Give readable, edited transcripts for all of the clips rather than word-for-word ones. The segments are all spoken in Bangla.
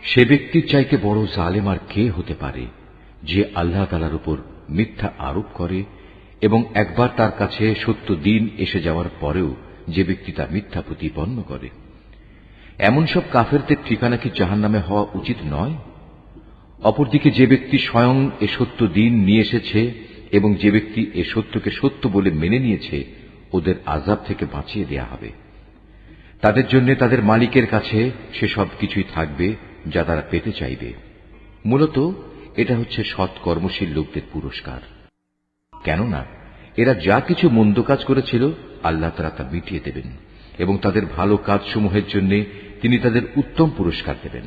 সে ব্যক্তির চাইতে বড় জালেম আর কে হতে পারে যে আল্লাহ তাআলার উপর মিথ্যা আরোপ করে এবং একবার তার কাছে সত্য দিন এসে যাওয়ার পরেও যে ব্যক্তি তা মিথ্যা প্রতিপন্ন করে। এমন সব কাফেরদের ঠিকানা কি জাহান্নামে হওয়া উচিত নয়? অপরদিকে যে ব্যক্তি স্বয়ং এ সত্য দিন নিয়ে এসেছে এবং যে ব্যক্তি এ সত্যকে সত্য বলে মেনে নিয়েছে, ওদের আযাব থেকে বাঁচিয়ে দেয়া হবে। তাদের জন্য তাদের মালিকের কাছে সে সব কিছুই থাকবে যা তারা পেতে চাইবে। মূলত এটা হচ্ছে সৎ কর্মশীল লোকদের পুরস্কার। কেননা এরা যা কিছু মন্দ কাজ করেছিল আল্লাহ তাআলা তা মিটিয়ে দেবেন এবং তাদের ভালো কাজসমূহের জন্য তিনি তাদের উত্তম পুরস্কার দেবেন।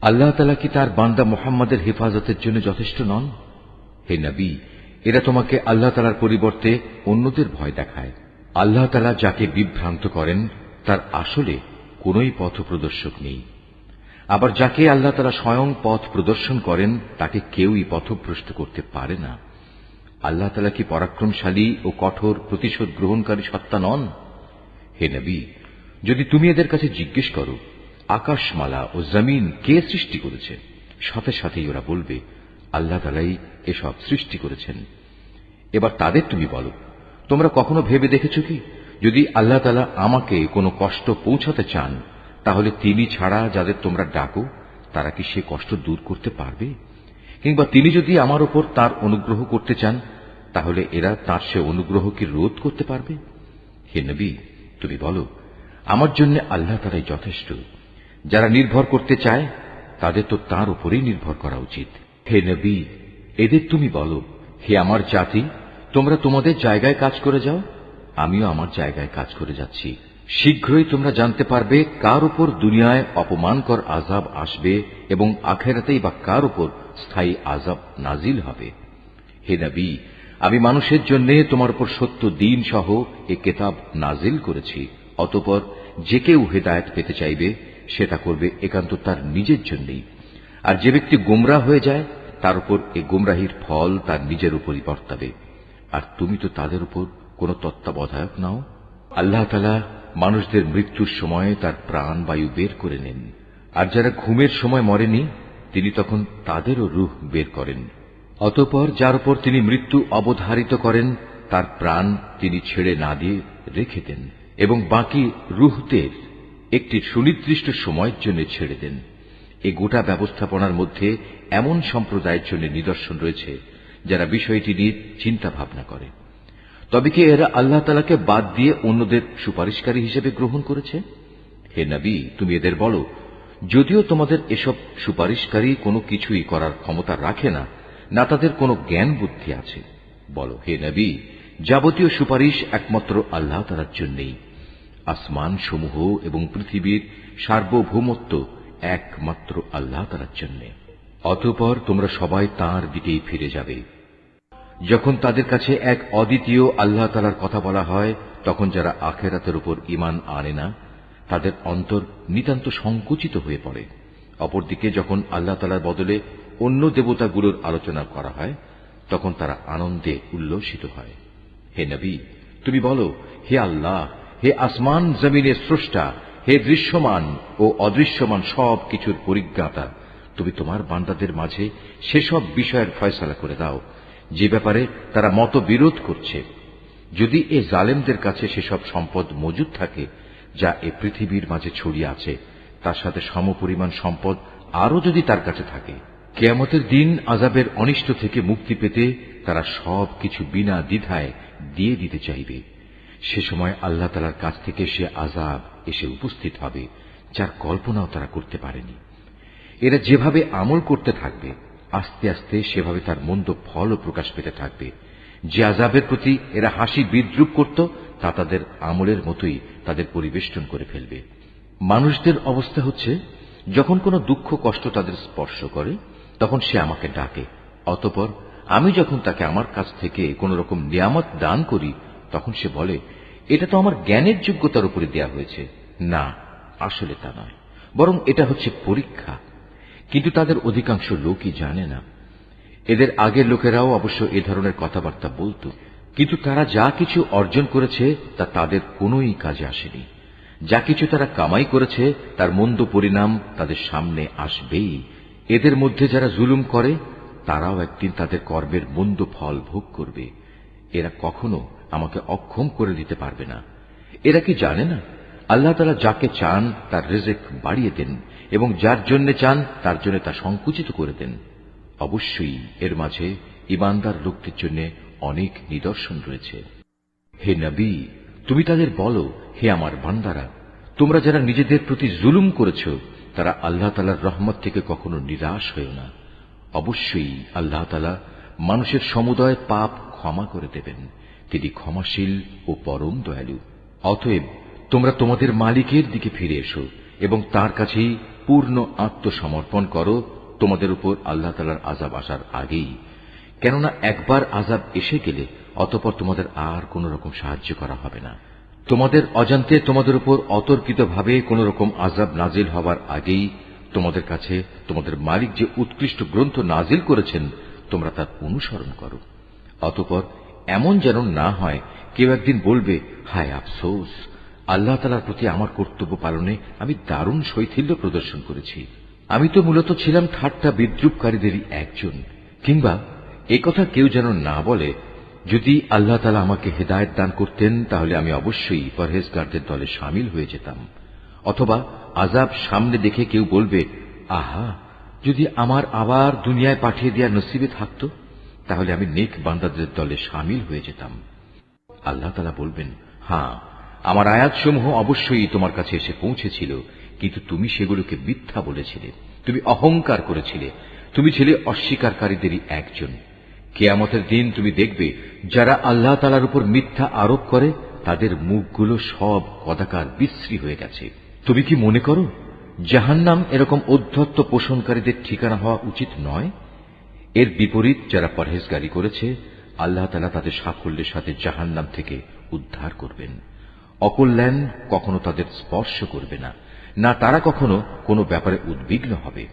আল্লাহ তাআলা কি তার বান্দা মুহাম্মাদের হেফাজতের জন্য যথেষ্ট নন? হে নবী, এরা তোমাকে আল্লাহ তাআলার পরিবর্তে অন্যদের ভয় দেখায়। আল্লাহ তাআলা যাকে বিভ্রান্ত করেন তার আসলে কোনই পথ প্রদর্শক নেই, আবার যাকে আল্লাহ তাআলা স্বয়ং পথ প্রদর্শন করেন তাকে কেউই পথভ্রষ্ট করতে পারে না। আল্লাহ তাআলা কি পরাক্রমশালী ও কঠোর প্রতিশোধ গ্রহণকারী সত্তা নন? হে নবী, যদি তুমি এদের কাছে জিজ্ঞেস করো আকাশমালা ও জমিন কে সৃষ্টি করেছে, সাথে সাথেই ওরা বলবে আল্লাহ তাআলাই এসব সৃষ্টি করেছেন। এবার তাদের তুমি বলো, তোমরা কখনো ভেবে দেখেছ কি, যদি আল্লাহ তাআলা আমাকে কোনো কষ্ট পৌঁছাতে চান তাহলে তিনি ছাড়া যাদের তোমরা ডাকো তারা কি সে কষ্ট দূর করতে পারবে? কিংবা তিনি যদি আমার উপর তার অনুগ্রহ করতে চান তাহলে এরা তার সে অনুগ্রহ কি রোধ করতে পারবে? হে নবী, তুমি বলো আমার জন্য আল্লাহ তাআলাই যথেষ্ট। যারা নির্ভর করতে চায় তাদের তো তার উপরেই নির্ভর করা উচিত। হে নবী, এদের তুমি বলো, হে আমার জাতি, তোমরা তোমাদের জায়গায় কাজ করে যাও, আমিও আমার জায়গায় কাজ করে যাচ্ছি। শীঘ্রই তোমরা জানতে পারবে কার উপর দুনিয়ায় অপমানকর আযাব আসবে এবং আখিরাতেই বা কার উপর স্থায়ী আযাব নাজিল হবে। হে নবী, আমি মানুষের জন্য তোমার উপর সত্য দিন সহ এ কিতাব নাজিল করেছি। অতঃপর যে কেউ হেদায়েত পেতে চাইবে সেটা করবে একান্ত তার নিজের জন্যই, আর যে ব্যক্তি গোমরাহ হয়ে যায় তার উপর এ গোমরাহির ফল তার নিজের উপরই বর্তাবে। আর তুমি তো তাদের উপর কোনো তত্ত্বাবধায়ক নাও। আল্লাহ তাআলা মানুষদের মৃত্যুর সময় তার প্রাণ বায়ু বের করে নেন, আর যারা ঘুমের সময় মরেনি তিনি তখন তাদেরও রূহ বের করেন। অতঃপর যার উপর তিনি মৃত্যু অবধারিত করেন তার প্রাণ তিনি ছেড়ে না দিয়ে রেখে দেন এবং বাকি রূহদের একটি সুনির্দিষ্ট সময়ের জন্য ছেড়ে দেন। এই গোটা ব্যবস্থাপনার মধ্যে এমন সম্প্রদায়ের জন্য নিদর্শন রয়েছে যারা বিষয়টি নিয়ে চিন্তা ভাবনা করে। তবে কি এরা আল্লাহ তাআলাকে বাদ দিয়ে অন্যদের সুপারিশকারী হিসেবে গ্রহণ করেছে? হে নবী, তুমি এদের বলো, যদিও তোমাদের এসব সুপারিশকারী কোনো কিছুই করার ক্ষমতা রাখে না, না তাদের কোনো জ্ঞান বুদ্ধি আছে, বলো হে নবী, যাবতীয় সুপারিশ একমাত্র আল্লাহ তাআলার জন্যই। আসমান সমূহ এবং পৃথিবীর সার্বভৌমত্ব একমাত্র আল্লাহ তাআলার জন্য। অতঃপর তোমরা সবাই তাঁর দিকেই ফিরে যাবে। যখন তাদের কাছে এক অদ্বিতীয় আল্লাহ তাআলার কথা বলা হয় তখন যারা আখিরাতের উপর ঈমান আনে না তাদের অন্তর নিতান্ত সংকুচিত হয়ে পড়ে। অপরদিকে যখন আল্লাহ তাআলার বদলে অন্য দেবতাগুলোর আলোচনা করা হয় তখন তারা আনন্দে উল্লসিত হয়। হে নবী, তুমি বলো, হে আল্লাহ, হে আসমান জমিনের স্রষ্টা, হে দৃশ্যমান ও অদৃশ্যমান সব কিছুর পরিজ্ঞাতা, তুমি তোমার বান্দাদের মাঝে সেসব বিষয়ের ফয়সালা করে দাও যে ব্যাপারে তারা মতবিরোধ করছে। যদি এ জালেমদের কাছে সেসব সম্পদ মজুদ থাকে যা এ পৃথিবীর মাঝে ছড়িয়ে আছে, তার সাথে সমপরিমাণ সম্পদ আরও যদি তার কাছে থাকে, কিয়ামতের দিন আযাবের অনিষ্ট থেকে মুক্তি পেতে তারা সব কিছু বিনা দ্বিধায় দিয়ে দিতে চাইবে। সে সময় আল্লাহ তাআলার কাছ থেকে সে আযাব এসে উপস্থিত হবে যার কল্পনাও তারা করতে পারেনি। এরা যেভাবে আমল করতে থাকবে আস্তে আস্তে সেভাবে তার মন্দ ফলও প্রকাশ পেতে থাকবে। যে আযাবের প্রতি এরা হাসি বিদ্রুপ করত তা তাদের আমলের মতোই তাদের পরিবেষ্টন করে ফেলবে। মানুষদের অবস্থা হচ্ছে, যখন কোনো দুঃখ কষ্ট তাদের স্পর্শ করে তখন সে আমাকে ডাকে, অতঃপর আমি যখন তাকে আমার কাছ থেকে কোন রকম নিয়ামত দান করি তখন সে বলে, এটা তো আমার জ্ঞানের যোগ্যতার উপরে দেয়া হয়েছে। না, আসলে তা নয়, বরং এটা হচ্ছে পরীক্ষা। কিন্তু তাদের অধিকাংশ লোকই জানে না। এদের আগের লোকেরাও অবশ্য এ ধরনের কথাবার্তা বলত, কিন্তু তারা যা কিছু অর্জন করেছে তা তাদের কোনোই কাজে আসেনি। যা কিছু তারা কামাই করেছে তার মন্দ পরিণাম তাদের সামনে আসবেই। এদের মধ্যে যারা জুলুম করে তারাও একদিন তাদের কর্মের মন্দ ফল ভোগ করবে। এরা কখনো আমাকে অক্ষম করে দিতে পারবে না। এরা কি জানে না আল্লাহ তাআলা যাকে চান তার রিজিক বাড়িয়ে দেন এবং যার জন্য চান তার জন্য তা সংকুচিত করে দেন। অবশ্যই এর মাঝে ঈমানদার লোকদের জন্য অনেক নিদর্শন রয়েছে। হে নবী, তুমি তাদের বলো, হে আমার বান্দারা, তোমরা যারা নিজেদের প্রতি জুলুম করেছ তারা আল্লাহ তাআলার রহমত থেকে কখনো নিরাশ হয়েও না। অবশ্যই আল্লাহ তাআলা মানুষের সমুদয় পাপ ক্ষমা করে দেবেন। তিনি ক্ষমাশীল ও পরম দয়ালু। অতএব তোমরা তোমাদের মালিকের দিকে ফিরে এসো এবং তার কাছেই পূর্ণ আত্মসমর্পণ করো তোমাদের উপর আল্লাহ তাআলার আযাব আসার আগেই। কেননা একবার আযাব এসে গেলে অতঃপর তোমাদের আর কোন রকম সাহায্য করা হবে না। তোমাদের অজান্তে তোমাদের উপর অতর্কিতভাবে কোন রকম আযাব নাজিল হবার আগেই তোমাদের কাছে তোমাদের মালিক যে উৎকৃষ্ট গ্রন্থ নাজিল করেছেন তোমরা তার অনুসরণ করো। অতঃপর এমন যেন না হয় কেউ একদিন বলবে, হায় আফসোস, আল্লাহ তাআলার প্রতি আমার কর্তব্য পালনে আমি দারুণ শৈথিল্য প্রদর্শন করেছি। আমি তো মূলত ছিলাম ঠাট্টা বিদ্রুপকারীদেরই একজন। কিংবা একথা কেউ যেন না বলে, যদি আল্লাহ তাআলা আমাকে হেদায়েত দান করতেন তাহলে আমি অবশ্যই পরহেজগারদের দলে শামিল হয়ে যেতাম। অথবা আযাব সামনে দেখে কেউ বলবে, আহা, যদি আমার আবার দুনিয়ায় পাঠিয়ে দেওয়ার নসিবে থাকত তাহলে আমি নেক বান্দাদের দলে শামিল হয়ে যেতাম। আল্লাহ তাআলা বলবেন, হ্যাঁ, আমার আয়াতসমূহ অবশ্যই তোমার কাছে এসে পৌঁছেছিল, কিন্তু তুমি সেগুলোকে মিথ্যা বলেছিলে, তুমি অহংকার করেছিলে, তুমি ছিলে অস্বীকারীদেরই একজন। কিয়ামতের দিন তুমি দেখবে যারা আল্লাহ তাআলার উপর মিথ্যা আরোপ করে তাদের মুখগুলো সব কদাকার বিশ্রী হয়ে গেছে। তুমি কি মনে করো জাহান্নাম এরকম অধ্যত্ত পোষণকারীদের ঠিকানা হওয়া উচিত নয়? এর বিপরীত যারা পরহেজগারি করেছে আল্লাহ তাআলা তাদের সাফল্যের সাথে জাহান্নাম থেকে উদ্ধার করবেন। অকল্যাণ কখনো তাদের স্পর্শ করবে না, না তারা কখনো কোনো ব্যাপারে উদ্বিগ্ন হবে।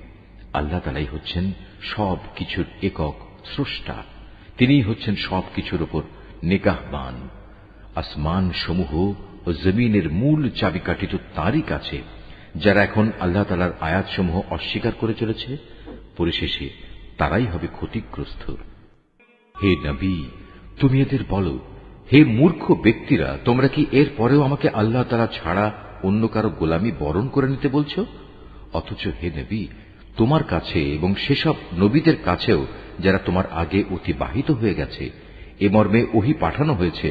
আল্লাহ তাআলাই হচ্ছেন সব কিছুর একক স্রষ্টা। তিনিই হচ্ছেন সব কিছুর উপর নিগাহবান। আসমান সমূহ ও জমিনের মূল চাবিকাঠি তো তাঁরই কাছে। যারা এখন আল্লাহ তাআলার আয়াতসমূহ অস্বীকার করে চলেছে পরিশেষে তারাই হবে ক্ষতিগ্রস্ত। হে নবী, তুমি এদের বলো, হে মূর্খ ব্যক্তিরা, তোমরা কি এর পরেও আমাকে আল্লাহ তাআলা ছাড়া অন্য কারো গোলামি বরণ করে নিতে বলছো? অথচ হে নবী, তোমার কাছে এবং সেসব নবীদের কাছেও যারা তোমার আগে অতিবাহিত হয়ে গেছে এ মর্মে ওহী পাঠানো হয়েছে,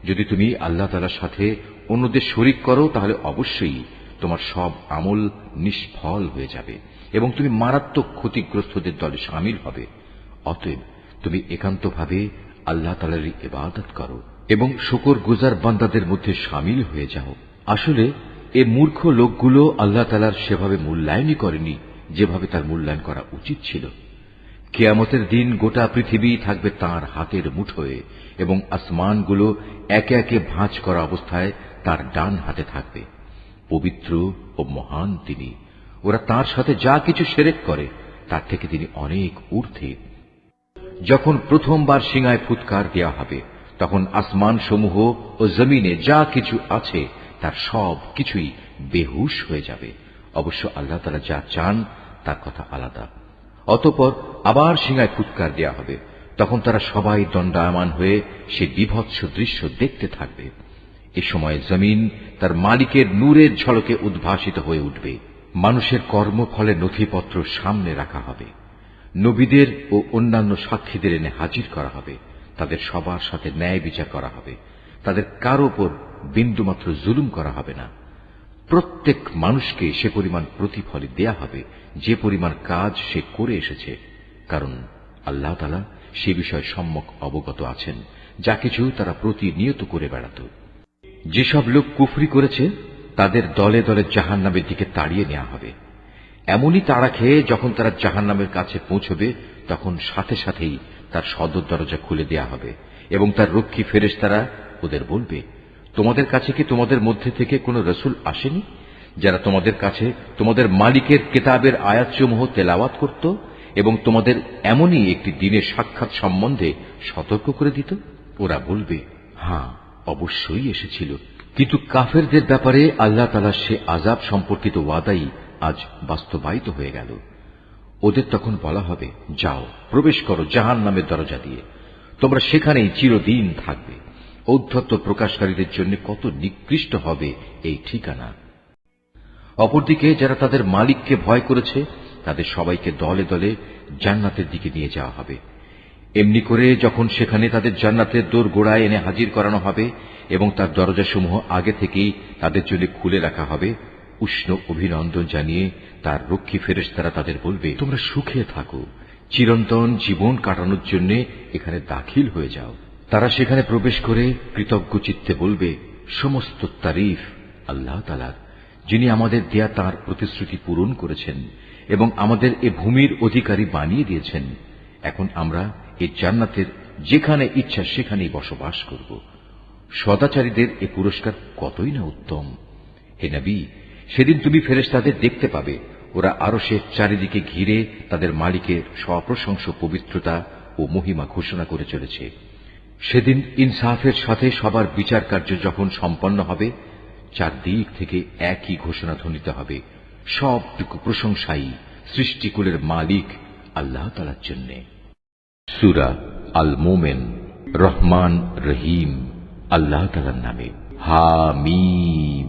যদি তুমি আল্লাহ তাআলার সাথে অন্যদের শরীক করো তাহলে অবশ্যই তোমার সব আমল নিষ্ফল হয়ে যাবে এবং তুমি মারাত্মক ক্ষতিগ্রস্তদের দলে শামিল হবে। অতএব তুমি একান্তভাবে আল্লাহ তাআলারই ইবাদত করো এবং শুকরগুজার বান্দাদের মধ্যে শামিল হয়ে যাও। আসলে এ মূর্খ লোকগুলো আল্লাহ তাআলার সেভাবে মূল্যায়নই করেনি যেভাবে তার মূল্যায়ন করা উচিত ছিল। কিয়ামতের দিন গোটা পৃথিবী থাকবে তাঁর হাতের মুঠোয় এবং আসমানগুলো একে একে ভাঁজ করা অবস্থায় তার ডান হাতে থাকবে। পবিত্র ও মহান তিনি। ওরা তাঁর সাথে যা কিছু শিরক করে তার থেকে তিনি অনেক ঊর্ধ্বে। যখন প্রথমবার সিঙায় ফুৎকার দেওয়া হবে তখন আসমান সমূহ ও জমিনে যা কিছু আছে তার সব কিছুই বেহুশ হয়ে যাবে। অবশ্য আল্লাহ তাআলা যা চান তার কথা আলাদা। অতঃপর আবার সিঙায় ফুৎকার দেওয়া হবে, তখন তারা সবাই দণ্ডায়মান হয়ে সে বিভৎস দৃশ্য দেখতে থাকবে। এ সময় জমিন তার মালিকের নূরের ঝলকে উদ্ভাসিত হয়ে উঠবে। মানুষের কর্মফলের নথিপত্র সামনে রাখা হবে। নবীদের ও অন্যান্য সাক্ষীদের এনে হাজির করা হবে। তাদের সবার সাথে ন্যায় বিচার করা হবে। তাদের কারো উপর বিন্দুমাত্র জুলুম করা হবে না। প্রত্যেক মানুষকে সে পরিমাণ প্রতিফল দেয়া হবে যে পরিমাণ কাজ সে করে এসেছে, কারণ আল্লাহ তাআলা সে বিষয়ে সম্যক অবগত আছেন যা কিছু তারা প্রতিনিয়ত করে বেড়াত। যেসব লোক কুফরি করেছে তাদের দলে দলে জাহান্নামের দিকে তাড়িয়ে নেওয়া হবে। এমনই তাড়া খেয়ে যখন তারা জাহান্নামের কাছে পৌঁছবে তখন সাথে সাথেই তার সদর দরজা খুলে দেয়া হবে এবং তার রক্ষী ফেরেশতারা ওদের বলবে, তোমাদের কাছে কি তোমাদের মধ্যে থেকে কোন রসুল আসেনি যারা তোমাদের কাছে তোমাদের মালিকের কিতাবের আয়াতসমূহ তেলাওয়াত করত এবং তোমাদের এমনই একটি দিনের সাক্ষাৎ সম্বন্ধে সতর্ক করে দিত? ওরা বলবে, হ্যাঁ, অবশ্যই এসেছিল, কিন্তু কাফেরদের ব্যাপারে আল্লাহ তাআলার সে আযাব সম্পর্কিত ওয়াদাই আজ বাস্তবায়িত হয়ে গেল। ওদের তখন বলা হবে, যাও প্রবেশ করো জাহান্নামের দরজা দিয়ে, তোমরা সেখানেই চিরদিন থাকবে। ঔদ্ধত্য প্রকাশকারীদের জন্য কত নিকৃষ্ট হবে এই ঠিকানা। অপরদিকে যারা তাদের মালিককে ভয় করেছে তাদের সবাইকে দলে দলে জান্নাতের দিকে নিয়ে যাওয়া হবে। এমনি করে যখন সেখানে তাদের জান্নাতের দোরগোড়ায় এনে হাজির করানো হবে এবং তার দরজাসমূহ আগে থেকেই তাদের জন্য খুলে রাখা হবে, উষ্ণ অভিনন্দন জানিয়ে তার রক্ষী ফেরেশতারা তাদের বলবে, তোমরা সুখে থাকো, চিরন্তন জীবন কাটানোর জন্য এখানে দাখিল হয়ে যাও। তারা সেখানে প্রবেশ করে কৃতজ্ঞ চিত্তে বলবে, সমস্ত তারিফ আল্লাহ তাআলার, যিনি আমাদের দেয়া তাঁর প্রতিশ্রুতি পূরণ করেছেন এবং আমাদের এ ভূমির অধিকারী বানিয়ে দিয়েছেন। এখন আমরা এই জান্নাতের যেখানে ইচ্ছা সেখানেই বসবাস করব। সদাচারীদের এ পুরস্কার কতই না উত্তম। হে নবী, সেদিন তুমি ফেরেশতাদের দেখতে পাবে, ওরা আরশের চারিদিকে ঘিরে তাদের মালিকের সপ্রশংস পবিত্রতা ও মহিমা ঘোষণা করে চলেছে। সেদিন ইনসাফের সাথে সবার বিচার কার্য যখন সম্পন্ন হবে, চারদিক থেকে একই ঘোষণা ধ্বনিত হবে, সবটুকু প্রশংসাই সৃষ্টিকুলের মালিক আল্লাহ তাআলার জন্য। সূরা আল মোমেন, রহমান রহিম আল্লাহ তাআলার নামে। হামিম।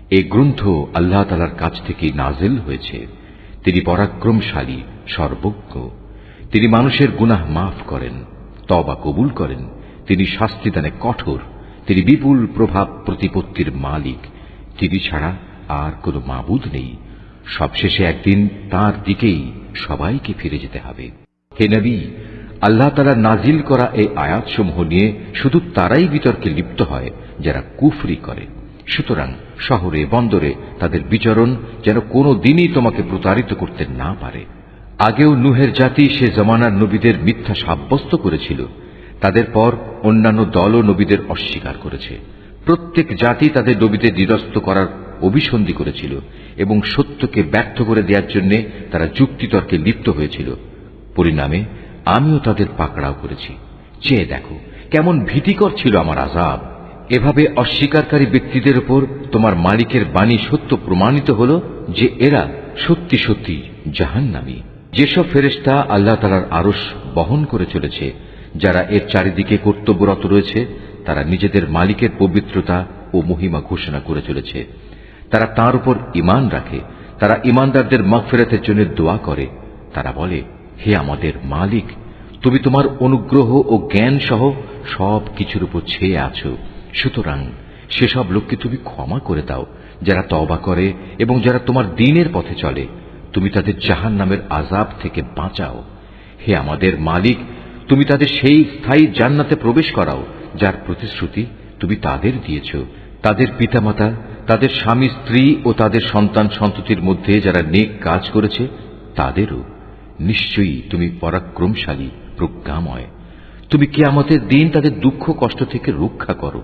এই গ্রন্থ আল্লাহ তাআলার কাছ থেকে নাজিল হয়েছে। তিনি পরাক্রমশালী, সর্বজ্ঞ। তিনি মানুষের গুনাহ মাফ করেন, তওবা কবুল করেন। তিনি শাস্তিদানে কঠোর। তিনি বিপুল প্রভাব প্রতিপত্তির মালিক। তিনি ছাড়া আর কোনো মাবুদ নেই। সবশেষে একদিন তাঁর দিকেই সবাইকে ফিরে যেতে হবে। হে নবী, আল্লাহ তাআলা নাজিল করা এই আয়াতসমূহ নিয়ে শুধু তারাই বিতর্কে লিপ্ত হয় যারা কুফরি করে। সুতরাং শহরে বন্দরে তাদের বিচরণ যেন কোনো দিনই তোমাকে প্রতারিত করতে না পারে। আগেও নূহের জাতি সে জমানার নবীদের মিথ্যা সাব্যস্ত করেছিল। তাদের পর অন্যান্য দলও নবীদের অস্বীকার করেছে। প্রত্যেক জাতি তাদের নবীদের নিরস্ত করার অভিসন্ধি করেছিল এবং সত্যকে ব্যর্থ করে দেওয়ার জন্য তারা যুক্তিতর্কে লিপ্ত হয়েছিল। পরিণামে আমিও তাদের পাকড়াও করেছি। চেয়ে দেখো কেমন ভীতিকর ছিল আমার আযাব। এভাবে অস্বীকারী ব্যক্তিদের উপর তোমার মালিকের বাণী সত্য প্রমাণিত হল যে এরা সত্যি সত্যি জাহান্নামী। যেসব ফেরেশতা আল্লাহ তাআলার আরশ বহন করে চলেছে, যারা এর চারিদিকে কর্তব্যরত রয়েছে, তারা নিজেদের মালিকের পবিত্রতা ও মহিমা ঘোষণা করে চলেছে। তারা তাঁর উপর ঈমান রাখে। তারা ঈমানদারদের মাগফিরাতের জন্য দোয়া করে। তারা বলে, হে আমাদের মালিক, তুমি তোমার অনুগ্রহ ও জ্ঞান সহ সব কিছুর উপর ছেয়ে আছো। সুতরাং সেসব লোককে তুমি ক্ষমা করে দাও যারা তওবা করে এবং যারা তোমার দ্বীনের পথে চলে। তুমি তাদের জাহান্নামের আযাব থেকে বাঁচাও। হে আমাদের মালিক, তুমি তাদের সেই স্থায়ী জান্নাতে প্রবেশ করাও যার প্রতিশ্রুতি তুমি তাদের দিয়েছ। তাদের পিতামাতা, তাদের স্বামী স্ত্রী ও তাদের সন্তান সন্ততির মধ্যে যারা নেক কাজ করেছে তাদেরও। নিশ্চয়ই তুমি পরাক্রমশালী, প্রজ্ঞাময়। তুমি কিয়ামতের দিন তাদের দুঃখ কষ্ট থেকে রক্ষা করো।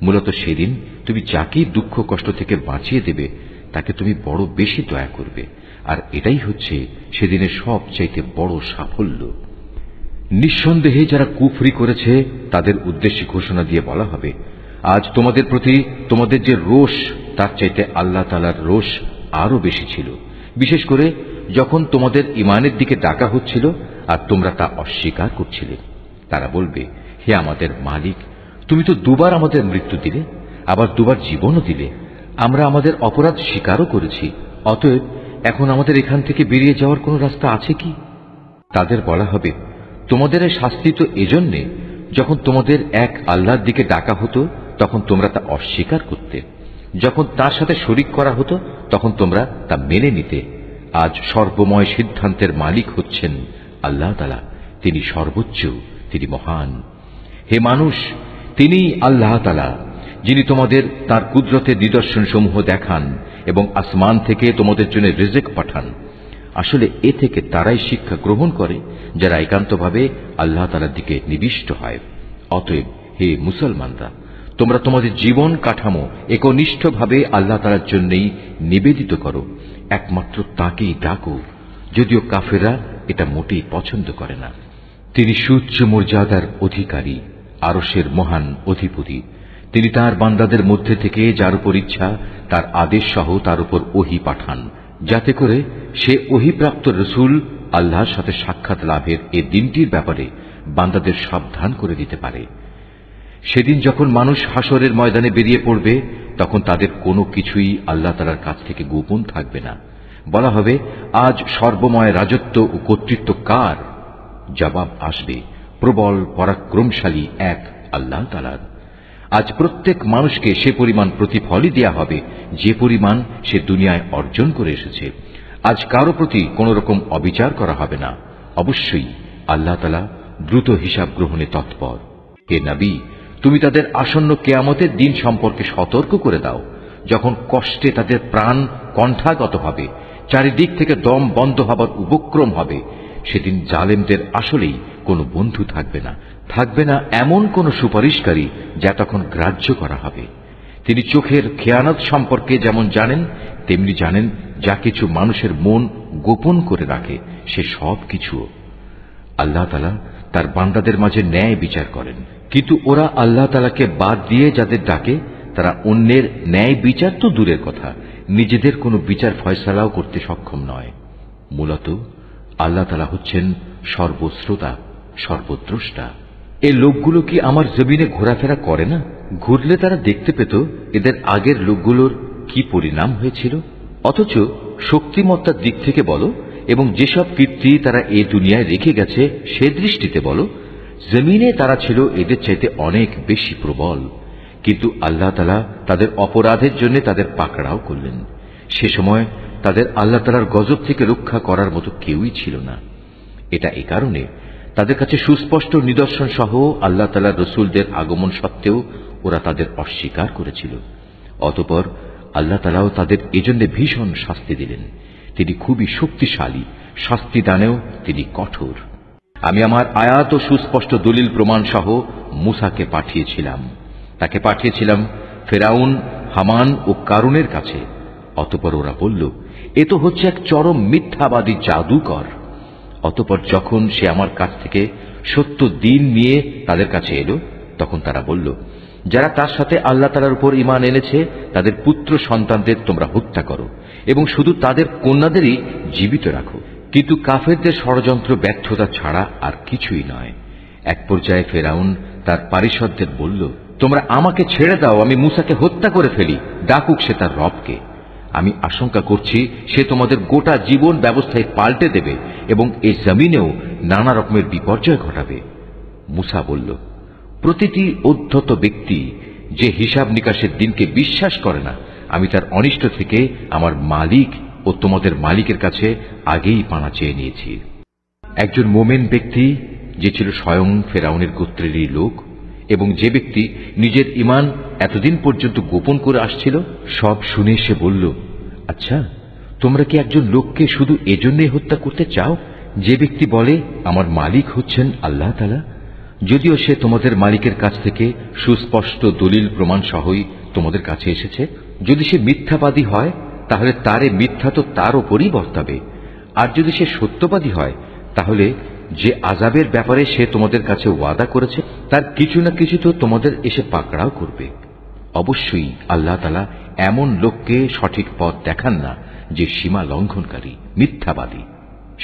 মূলত সেদিন তুমি যাকেই দুঃখ কষ্ট থেকে বাঁচিয়ে দেবে তাকে তুমি বড় বেশি দয়া করবে, আর এটাই হচ্ছে সেদিনের সবচাইতে বড় সাফল্য। নিঃসন্দেহে যারা কুফরি করেছে তাদের উদ্দেশ্যে ঘোষণা দিয়ে বলা হবে, আজ তোমাদের প্রতি তোমাদের যে রোষ তার চাইতে আল্লাহ তাআলার রোষ আরো বেশি ছিল, বিশেষ করে যখন তোমাদের ঈমানের দিকে ডাকা হচ্ছিল আর তোমরা তা অস্বীকার করছিলে। তারা বলবে, হে আমাদের মালিক, তুমি তো দুবার আমাদের মৃত্যু দিলে, আবার দুবার জীবনও দিলে। আমরা আমাদের অপরাধ স্বীকারও করেছি। অতএব এখন আমাদের এখান থেকে বেরিয়ে যাওয়ার কোনো রাস্তা আছে কি? তাদের বলা হবে, তোমাদের এই শাস্তি তো এজন্যে, যখন তোমাদের এক আল্লাহর দিকে ডাকা হতো তখন তোমরা তা অস্বীকার করতে। যখন তার সাথে শরীক করা হতো তখন তোমরা তা মেনে নিতে। আজ সর্বময় সিদ্ধান্তের মালিক হচ্ছেন আল্লাহ তাআলা। তিনি সর্বোচ্চ, তিনি মহান। হে মানুষ, তিনিই আল্লাহ তাআলা যিনি তোমাদের তার কুদরতের নিদর্শন সমূহ দেখান এবং আসমান থেকে তোমাদের জন্য রিজিক পাঠান। আসলে এ থেকে তারাই শিক্ষা গ্রহণ করে যারা একান্তভাবে আল্লাহ তাআলার দিকে নিবিষ্ট হয়। অতএব হে মুসলমানরা, তোমরা তোমাদের জীবন কাঠামো একনিষ্ঠভাবে আল্লাহ তাআলার জন্যই নিবেদিত করো। একমাত্র তাকেই ডাকো, যদিও কাফেররা এটা মোটেই পছন্দ করে না। তিনি সুউচ্চ মর্যাদার অধিকারী, আরশের মহান অধিপতি। তিনি তার বান্দাদের মধ্যে থেকে যার উপর ইচ্ছা তার আদেশ সহ তার উপর ওহী পাঠান, যাতে করে সে ওহীপ্রাপ্ত রসুল আল্লাহর সাথে সাক্ষাৎ লাভের এ দিনটির ব্যাপারে বান্দাদের সাবধান করে দিতে পারে। সেদিন যখন মানুষ হাসরের ময়দানে বেরিয়ে পড়বে, তখন তাদের কোনো কিছুই আল্লাহ তাআলার কাছ থেকে গোপন থাকবে না। বলা হবে, আজ সর্বময় রাজত্ব ও কর্তৃত্ব কার? জবাব আসবে, প্রবল পরাক্রমশালী এক আল্লাহ তাআলার। আজ প্রত্যেক মানুষকে সে পরিমাণ প্রতিফলই দেয়া হবে যে পরিমাণ সে দুনিয়ায় অর্জন করে এসেছে। আজ কারো প্রতি কোন রকম অবিচার করা হবে না। অবশ্যই আল্লাহ তাআলা দ্রুত হিসাব গ্রহণে তৎপর। হে নবী, তুমি তাদের আসন্ন কিয়ামতের দিন সম্পর্কে সতর্ক করে দাও, যখন কষ্টে তাদের প্রাণ কণ্ঠাগত হবে, চারিদিক থেকে দম বন্ধ হবার উপক্রম হবে। সেদিন জালেমদের আসলেই কোনো বন্ধু থাকবে না, থাকবে না এমন কোন সুপারিশকারী যা তখন গ্রাহ্য করা হবে। তিনি চোখের খেয়ানত সম্পর্কে যেমন জানেন, তেমনি জানেন যা কিছু মানুষের মন গোপন করে রাখে সে সব কিছু। আল্লাহ তাআলা তার বান্দাদের মাঝে ন্যায় বিচার করেন, কিন্তু ওরা আল্লাহ তাআলাকে বাদ দিয়ে যাদের ডাকে, তারা অন্যের ন্যায় বিচার তো দূরের কথা, নিজেদের কোনো বিচার ফয়সালাও করতে সক্ষম নয়। মূলত আল্লাহ তাআলা হচ্ছেন সর্বশ্রোতা, সর্বদ্রষ্টা। এই লোকগুলো কি আমার জমিনে ঘোরাফেরা করে না? ঘুরলে তারা দেখতে পেত এদের আগের লোকগুলোর কি পরিণাম হয়েছিল। অথচ শক্তিমত্তার দিক থেকে বলো এবং যেসব কীর্তি তারা এই দুনিয়ায় রেখে গেছে সে দৃষ্টিতে বলো, জমিনে তারা ছিল এদের চাইতে অনেক বেশি প্রবল। কিন্তু আল্লাহ তাআলা তাদের অপরাধের জন্য তাদের পাকড়াও করলেন। সে সময় তাদের আল্লাহ তাআলার গজব থেকে রক্ষা করার মতো কেউই ছিল না। এটা এ কারণে, তাদের কাছে সুস্পষ্ট নিদর্শন সহ আল্লাহ তাআলার রসুলদের আগমন সত্ত্বেও ওরা তাদের অস্বীকার করেছিল। অতঃপর আল্লাহ তাআলাও তাদের এজন্য ভীষণ শাস্তি দিলেন। তিনি খুবই শক্তিশালী, শাস্তি দানেও তিনি কঠোর। আমি আমার আয়াত ও সুস্পষ্ট দলিল প্রমাণ সহ মূসাকে পাঠিয়েছিলাম। তাকে পাঠিয়েছিলাম ফেরাউন, হামান ও কারুনের কাছে। অতঃপর ওরা বলল, এ তো হচ্ছে এক চরম মিথ্যাবাদী জাদুকর। অতঃপর যখন সে আমার কাছ থেকে সত্য দিন নিয়ে তাদের কাছে এলো, তখন তারা বলল, যারা তার সাথে আল্লাহ তাআলার উপর ঈমান এনেছে তাদের পুত্র সন্তানদের তোমরা হত্যা করো এবং শুধু তাদের কন্যাদেরই জীবিত রাখো। কিন্তু কাফেরদের ষড়যন্ত্র ব্যর্থতা ছাড়া আর কিছুই নয়। এক পর্যায়ে ফেরাউন তার পারিষদদের বলল, তোমরা আমাকে ছেড়ে দাও, আমি মূসাকে হত্যা করে ফেলি, ডাকুক সে তার রবকে। আমি আশঙ্কা করছি সে তোমাদের গোটা জীবন ব্যবস্থায় পাল্টে দেবে এবং এই জমিনেও নানা রকমের বিপর্যয় ঘটাবে। মূসা বলল, প্রতিটি উদ্ধত ব্যক্তি যে হিসাব নিকাশের দিনকে বিশ্বাস করে না, আমি তার অনিষ্ট থেকে আমার মালিক ও তোমাদের মালিকের কাছে আগেই পানা চেয়ে নিয়েছি। একজন মোমেন ব্যক্তি যে ছিল স্বয়ং ফেরাউনের গোত্রেরই লোক এবং যে ব্যক্তি নিজের ঈমান এতদিন পর্যন্ত গোপন করে আসছিল, সব শুনে সে বলল, আচ্ছা, তোমরা কি একজন লোককে শুধু এজন্যই হত্যা করতে চাও যে ব্যক্তি বলে আমার মালিক হচ্ছেন আল্লাহ তাআলা, যদিও সে তোমাদের মালিকের কাছ থেকে সুস্পষ্ট দলিল প্রমাণ সহই তোমাদের কাছে এসেছে? যদি সে মিথ্যাবাদী হয় তাহলে তার এ মিথ্যা তো তার ওপরই বর্তাবে, আর যদি সে সত্যবাদী হয় তাহলে যে আযাবের ব্যাপারে সে তোমাদের কাছে ওয়াদা করেছে তার কিছু না কিছু তো তোমাদের এসে পাকড়াও করবে। অবশ্যই আল্লাহ তাআলা এমন লোককে সঠিক পথ দেখান না যে সীমা লঙ্ঘনকারী, মিথ্যাবাদী।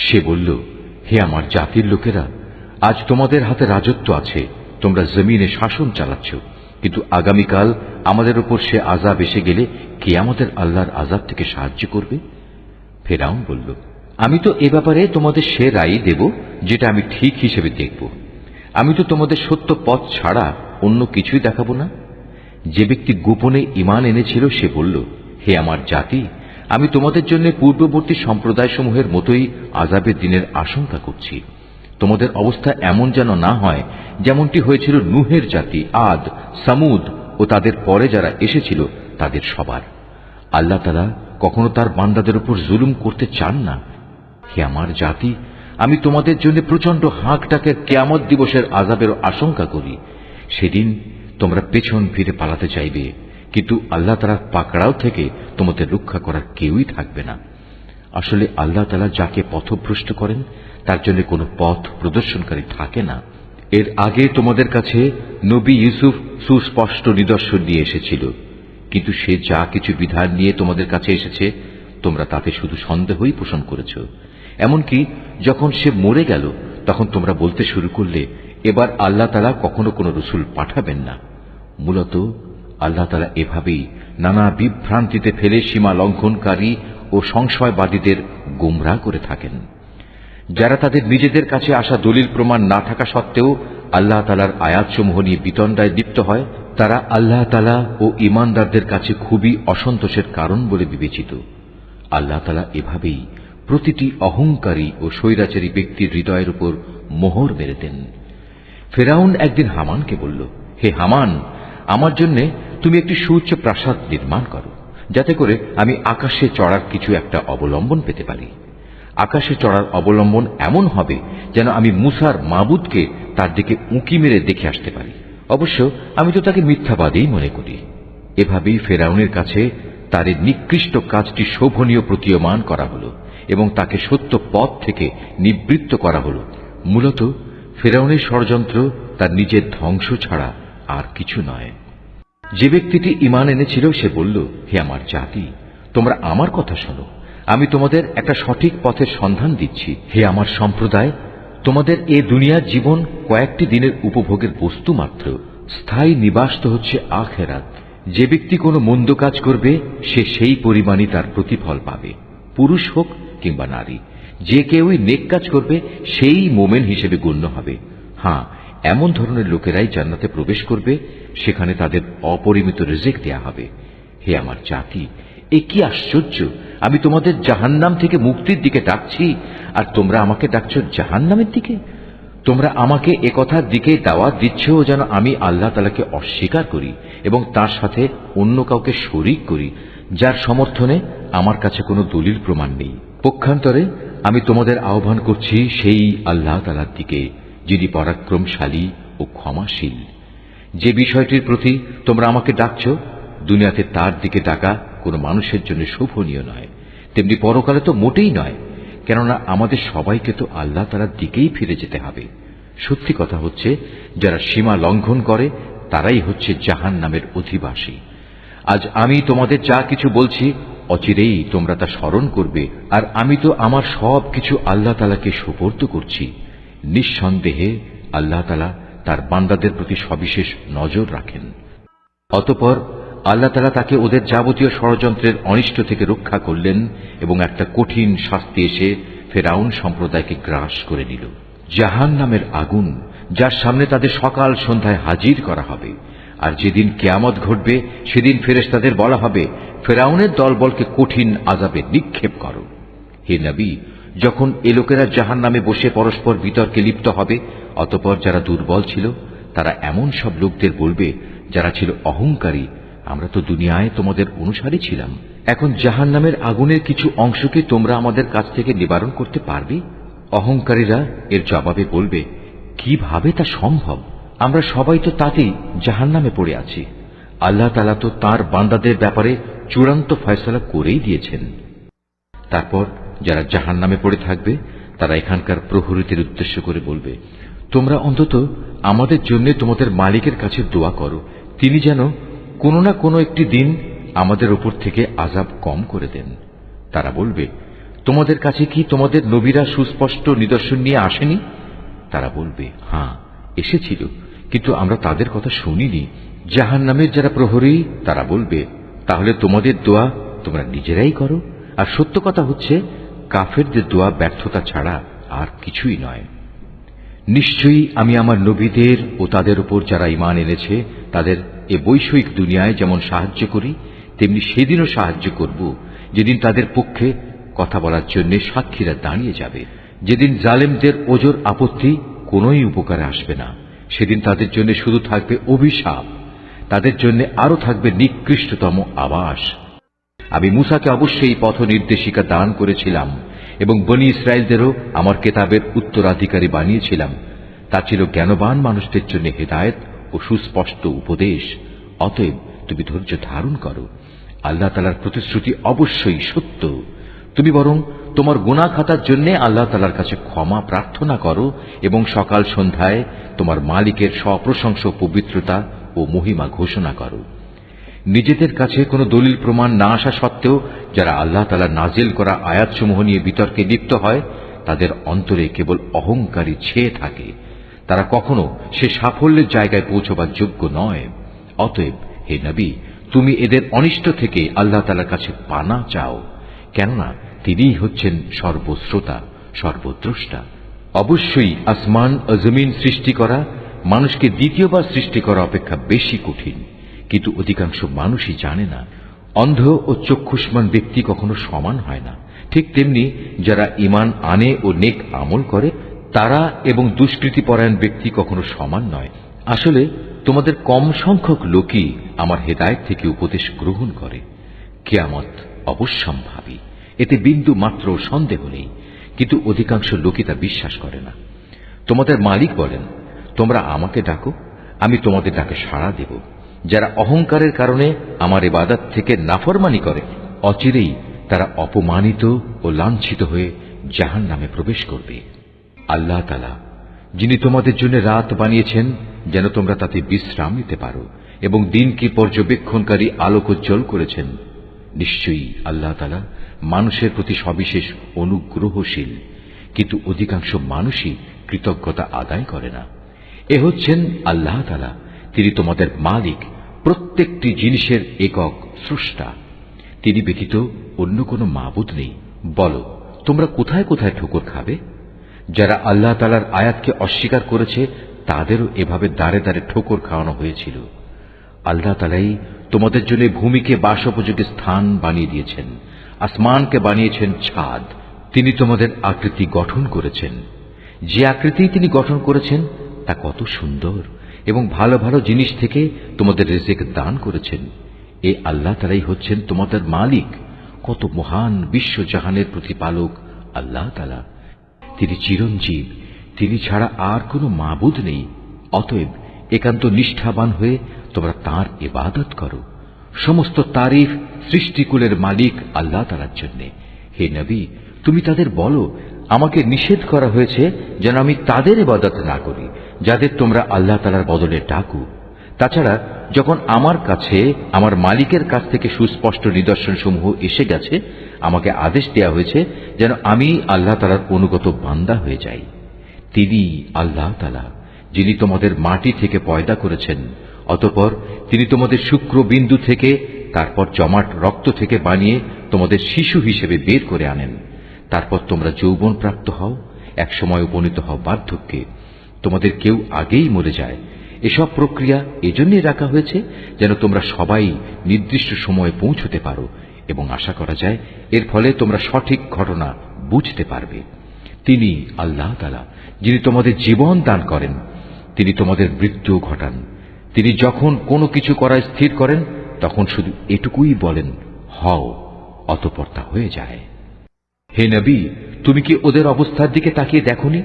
সে বলল, হে আমার জাতির লোকেরা, আজ তোমাদের হাতে রাজত্ব আছে, তোমরা জমিনে শাসন চালাচ্ছ, কিন্তু আগামীকাল আমাদের উপর সে আযাব এসে গেলে কে আমাদের আল্লাহর আযাব থেকে সাহায্য করবে? ফেরাউন বলল, আমি তো এ ব্যাপারে তোমাদের সে রায় দেব যেটা আমি ঠিক হিসেবে দেখব। আমি তো তোমাদের সত্য পথ ছাড়া অন্য কিছুই দেখাবো না। যে ব্যক্তি গোপনে ঈমান এনেছিল সে বলল, হে আমার জাতি, আমি তোমাদের জন্য পূর্ববর্তী সম্প্রদায়সমূহের মতোই আযাবের দিনের আশঙ্কা করছি। তোমাদের অবস্থা এমন যেন না হয় যেমনটি হয়েছিল নূহের জাতি, আদ, সামুদ ও তাদের পরে যারা এসেছিল তাদের সবার। আল্লাহ তাআলা কখনো তার বান্দাদের উপর জুলুম করতে চান না। হে আমার জাতি, আমি তোমাদের জন্য প্রচন্ড হাঁক ডাকের কিয়ামত দিবসের আযাবের আশঙ্কা করি। সেদিন তোমরা পেছন ফিরে পালাতে চাইবে, কিন্তু আল্লাহ তাআলার পাকড়াও থেকে তোমাদের রক্ষা করার কেউই থাকবে না। আসলে আল্লাহ তাআলা যাকে পথভ্রষ্ট করেন তার জন্য কোনো পথ প্রদর্শনকারী থাকে না। এর আগে তোমাদের কাছে নবী ইউসুফ সুস্পষ্ট নিদর্শন নিয়ে এসেছিল, কিন্তু সে যা কিছু বিধান নিয়ে তোমাদের কাছে এসেছে তোমরা তাতে শুধু সন্দেহই পোষণ করেছ। এমনকি যখন সে মরে গেল তখন তোমরা বলতে শুরু করলে, এবার আল্লাহ তাআলা কখনো কোনো রসুল পাঠাবেন না। মূলত আল্লাহ তাআলা এভাবেই নানা বিভ্রান্তিতে ফেলে সীমা লঙ্ঘনকারী ও সংশয়বাদীদের গোমরাহ করে থাকেন। যারা তাদের নিজেদের কাছে আসা দলিল প্রমাণ না থাকা সত্ত্বেও আল্লাহ তাআলার আয়াতসমূহ নিয়ে বিতণ্ডায় লিপ্ত হয়, তারা আল্লাহ তাআলা ও ঈমানদারদের কাছে খুবই অসন্তোষের কারণ বলে বিবেচিত। আল্লাহ তাআলা এভাবেই প্রতিটি অহংকারী ও স্বৈরাচারী ব্যক্তির হৃদয়ের উপর মোহর মেরে দেন। ফেরাউন একদিন হামানকে বলল, হে হামান, আমার জন্য তুমি একটি সুউচ্চ প্রাসাদ নির্মাণ করো, যাতে করে আমি আকাশে চড়ার কিছু একটা অবলম্বন পেতে পারি। আকাশে চড়ার অবলম্বন এমন হবে যেন আমি মুসার মাবুদকে তার দিকে উঁকি মেরে দেখে আসতে পারি। অবশ্য আমি তো তাকে মিথ্যাবাদী মনে করি। এভাবেই ফেরাউনের কাছে তার এই নিকৃষ্ট কাজটি শোভনীয় প্রতীয়মান করা হল এবং তাকে সত্য পথ থেকে নিবৃত্ত করা হল। মূলত ফেরাউনের ষড়যন্ত্র তার নিজের ধ্বংস ছাড়া আর কিছু নয়। যে ব্যক্তিটি ঈমান এনেছিল সে বলল, হে আমার জাতি, তোমরা আমার কথা শোনো, আমি তোমাদের একটা সঠিক পথের সন্ধান দিচ্ছি। হে আমার সম্প্রদায়, তোমাদের এ দুনিয়ার জীবন কয়েকটি দিনের উপভোগের বস্তু মাত্র, স্থায়ী নিবাস তো হচ্ছে আখিরাত। যে ব্যক্তি কোনো মন্দ কাজ করবে সে সেই পরিমাণই তার প্রতিফল পাবে, পুরুষ হোক কিংবা নারী। যে কেউই নেক কাজ করবে সেই মোমেন হিসেবে গণ্য হবে। হ্যাঁ, এমন ধরনের লোকেরাই জান্নাতে প্রবেশ করবে, সেখানে তাদের অপরিমিত রিজিক দেয়া হবে। হে আমার জাতি, এ কি আশ্চর্য! আমি তোমাদের জাহান্নাম থেকে মুক্তির দিকে ডাকছি, আর তোমরা আমাকে ডাকছো জাহান্নামের দিকে। তোমরা আমাকে একথার দিকে দাওয়াত দিচ্ছ যেন আমি আল্লাহ তাআলাকে অস্বীকার করি এবং তার সাথে অন্য কাউকে শরীক করি, যার সমর্থনে আমার কাছে কোনো দলিল প্রমাণ নেই। পক্ষান্তরে আমি তোমাদের আহ্বান করছি সেই আল্লাহ তাআলার দিকে, যিনি পরাক্রমশালী ও ক্ষমাশীল। যে বিষয়টির প্রতি তোমরা আমাকে ডাকছ, দুনিয়াতে তার দিকে ডাকা কোনো মানুষের জন্য শোভনীয় নয়, তেমনি পরকালে তো মোটেই নয়, কেননা আমাদের সবাইকে তো আল্লাহ তাআলার দিকেই ফিরে যেতে হবে। সত্যি কথা হচ্ছে, যারা সীমা লঙ্ঘন করে তারাই হচ্ছে জাহান্নামের অধিবাসী। আজ আমি তোমাদের যা কিছু বলছি অচিরেই তোমরা তা স্মরণ করবে, আর আমি তো আমার সব কিছু আল্লাহ তাআলাকে সুপর্দ করছি। নিঃসন্দেহে আল্লাহ তাআলা তার বান্দাদের প্রতি সবিশেষ নজর রাখেন। অতঃপর আল্লাহ তাআলা তাকে ওদের যাবতীয় ষড়যন্ত্রের অনিষ্ট থেকে রক্ষা করলেন এবং একটা কঠিন শাস্তি এসে ফেরাউন সম্প্রদায়কে গ্রাস করে নিল। জাহান্নামের আগুন, যার সামনে তাদের সকাল সন্ধ্যায় হাজির করা হবে। আর যেদিন কিয়ামত ঘটবে সেদিন ফেরেশতাদের বলা হবে, ফেরাউনের দলবলকে কঠিন আযাবে নিক্ষেপ করো। হে নবী, যখন এ লোকেরা জাহান্নামে বসে পরস্পর বিতর্কে লিপ্ত হবে, অতঃপর যারা দুর্বল ছিল তারা এমন সব লোকদের বলবে যারা ছিল অহংকারী, আমরা তো দুনিয়ায় তোমাদের অনুসারী ছিলাম, এখন জাহান্নামের আগুনের কিছু অংশকে তোমরা আমাদের কাছ থেকে নিবারণ করতে পারবে? অহংকারীরা এর জবাবে বলবে, কিভাবে তা সম্ভব? আমরা সবাই তো তাতেই জাহান্নামে পড়ে আছি। আল্লাহ তাআলা তো তাঁর বান্দাদের ব্যাপারে চূড়ান্ত ফয়সালা করেই দিয়েছেন। তারপর যারা জাহান্নামে পড়ে থাকবে তারা এখানকার প্রহরীদের উদ্দেশ্য করে বলবে, তোমরা অন্তত আমাদের জন্য তোমাদের মালিকের কাছে দোয়া করো, তিনি যেন কোনো না কোনো একটি দিন আমাদের উপর থেকে আযাব কম করে দেন। তারা বলবে, তোমাদের কাছে কি তোমাদের নবীরা সুস্পষ্ট নিদর্শন নিয়ে আসেনি? তারা বলবে, হ্যাঁ এসেছিল, কিন্তু আমরা তাদের কথা শুনিনি। জাহান্নামের যারা প্রহরী তারা বলবে, তাহলে তোমাদের দোয়া তোমরা নিজেরাই করো। আর সত্য কথা হচ্ছে, কাফেরদের দোয়া ব্যর্থতা ছাড়া আর কিছুই নয়। নিশ্চয়ই আমি আমার নবীদের ও তাদের উপর যারা ঈমান এনেছে তাদের এ বৈষয়িক দুনিয়ায় যেমন সাহায্য করি, তেমনি সেদিনও সাহায্য করব, যেদিন তাদের পক্ষে কথা বলার জন্য সাক্ষীরা দাঁড়িয়ে যাবে। যেদিন জালেমদের ওজর আপত্তি কোনোই উপকারে আসবে না, সেদিন তাদের জন্য শুধু থাকবে অভিশাপ, তাদের জন্য আরো থাকবে নিকৃষ্টতম আবাস। আমি মূসাকে অবশ্যই পথ নির্দেশিকা দান করেছিলাম এবং বনী ইসরায়েলদেরও আমার কেতাবের উত্তরাধিকারী বানিয়েছিলাম। তা ছিল জ্ঞানবান মানুষদের জন্য হেদায়েত ও সুস্পষ্ট উপদেশ। অতএব তুমি ধৈর্য ধারণ করো, আল্লাহ তাআলার প্রতিশ্রুতি অবশ্যই সত্য। তুমি বরং তোমার গুনাহ খাতার জন্য আল্লাহ তাআলার কাছে ক্ষমা প্রার্থনা করো এবং সকাল সন্ধ্যায় তোমার মালিকের সপ্রশংস পবিত্রতা ও মহিমা ঘোষণা করো। নিজেদের কাছে কোনো দলিল প্রমাণ না আসা সত্ত্বেও যারা আল্লাহ তাআলার নাজিল করা আয়াতসমূহ নিয়ে বিতর্কে লিপ্ত হয়, তাদের অন্তরে কেবল অহংকারী ছেয়ে থাকে। তারা কখনো সে সাফল্যের জায়গায় পৌঁছবার যোগ্য নয়। অতএব হে নবী, তুমি এদের অনিষ্ট থেকে আল্লাহ তাআলার কাছে পানা চাও, কেননা তিনিই হচ্ছেন সর্বশ্রোতা, সর্বদ্রষ্টা। অবশ্যই আসমান ও জমিন সৃষ্টি করা মানুষকে দ্বিতীয়বার সৃষ্টি করা অপেক্ষা বেশি কঠিন, কিন্তু অধিকাংশ মানুষই জানে না। অন্ধ ও চক্ষুষ্মান ব্যক্তি কখনো সমান হয় না। ঠিক তেমনি যারা ঈমান আনে ও নেক আমল করে তারা এবং দুষ্কৃতিপরায়ণ ব্যক্তি কখনো সমান নয়। আসলে তোমাদের কম সংখ্যক লোকই আমার হেদায়েত থেকে উপদেশ গ্রহণ করে। কিয়ামত অবশ্যম্ভাবী, এতে বিন্দু মাত্র সন্দেহ নেই, কিন্তু অধিকাংশ লোকই তা বিশ্বাস করে না। তোমাদের মালিক বলেন, তোমরা আমাকে ডাকো, আমি তোমাদের ডাকে সাড়া দেব। যারা অহংকারের কারণে আমার ইবাদত থেকে নাফরমানি করে, অচিরেই তারা অপমানিত ও লাঞ্ছিত হয়ে জাহান্নামে প্রবেশ করবে। আল্লাহ তাআলা যিনি তোমাদের জন্য রাত বানিয়েছেন যেন তোমরা তাতে বিশ্রাম নিতে পারো, এবং দিনকে পর্যবেক্ষণকারী আলোকোজ্জ্বল করেছেন, নিশ্চয়ই আল্লাহ তাআলা মানুষের প্রতি সবিশেষ অনুগ্রহশীল, কিন্তু অধিকাংশ মানুষই কৃতজ্ঞতা আদায় করে না। এ হচ্ছেন আল্লাহ তাআলা, তিনি তোমাদের মালিক, প্রত্যেকটি জিনিসের একক স্রষ্টা। তিনি ব্যতীত অন্য কোনো মাবুদ নেই। বলো, তোমরা কোথায় কোথায় ঠোকর খাবে? যারা আল্লাহ তাআলার আয়াতকে অস্বীকার করেছে তাদেরও এভাবে দাঁড়ে দাঁড়ে ঠোকর খাওয়ানো হয়েছিল। আল্লাহ তাআলাই তোমাদের জন্য ভূমিকে বাসোপযোগী স্থান বানিয়ে দিয়েছেন, আসমানকে বানিয়েছেন ছাদ। তিনি তোমাদের আকৃতি গঠন করেছেন। যে আকৃতি তিনি গঠন করেছেন তা কত সুন্দর, এবং ভালো ভালো জিনিস থেকে তোমাদের রিজিক দান করেছেন। এই আল্লাহ তাআলাই হচ্ছেন তোমাদের মালিক। কত মহান বিশ্বজাহানের প্রতিপালক আল্লাহ তাআলা। তিনি চিরঞ্জীব, তিনি ছাড়া আর কোনো মাবুদ নেই। অতএব একান্ত নিষ্ঠাবান হয়ে তোমরা তাঁর ইবাদত করো। সমস্ত তারিফ সৃষ্টিকুলের মালিক আল্লাহ তাআলার জন্য। হে নবী, তুমি তাদের বলো, আমাকে নিষেধ করা হয়েছে যেন আমি তাদের ইবাদত না করি যাদের তোমরা আল্লাহ তাআলার বদলে ডাকো। তাছাড়া যখন আমার কাছে আমার মালিকের কাছ থেকে সুস্পষ্ট নিদর্শনসমূহ এসে গেছে, আমাকে আদেশ দেওয়া হয়েছে যেন আমি আল্লাহ তাআলার অনুগত বান্দা হয়ে যাই। তিনি আল্লাহ তাআলা যিনি তোমাদের মাটি থেকে পয়দা করেছেন, অতঃপর তিনি তোমাদের শুক্র বিন্দু থেকে, তারপর জমাট রক্ত থেকে বানিয়ে তোমাদের শিশু হিসেবে বের করে আনেন। তারপর তোমরা যৌবন প্রাপ্ত হও, একসময় উপনীত হও বার্ধক্যে। তোমাদের কেউ আগেই মরে যায়। এসব প্রক্রিয়া এজন্যই রাখা হয়েছে যেন তোমরা সবাই নির্দিষ্ট সময়ে পৌঁছতে পারো, এবং আশা করা যায় এর ফলে তোমরা সঠিক ঘটনা বুঝতে পারবে। তিনি আল্লাহ তাআলা যিনি তোমাদের জীবন দান করেন, তিনি তোমাদের মৃত্যু ঘটান। তিনি যখন কোনো কিছু করার স্থির করেন তখন শুধু এটুকুই বলেন, হও, অতঃপর তা হয়ে যায়। হে নবী, তুমি কি ওদের অবস্থার দিকে তাকিয়ে দেখোনি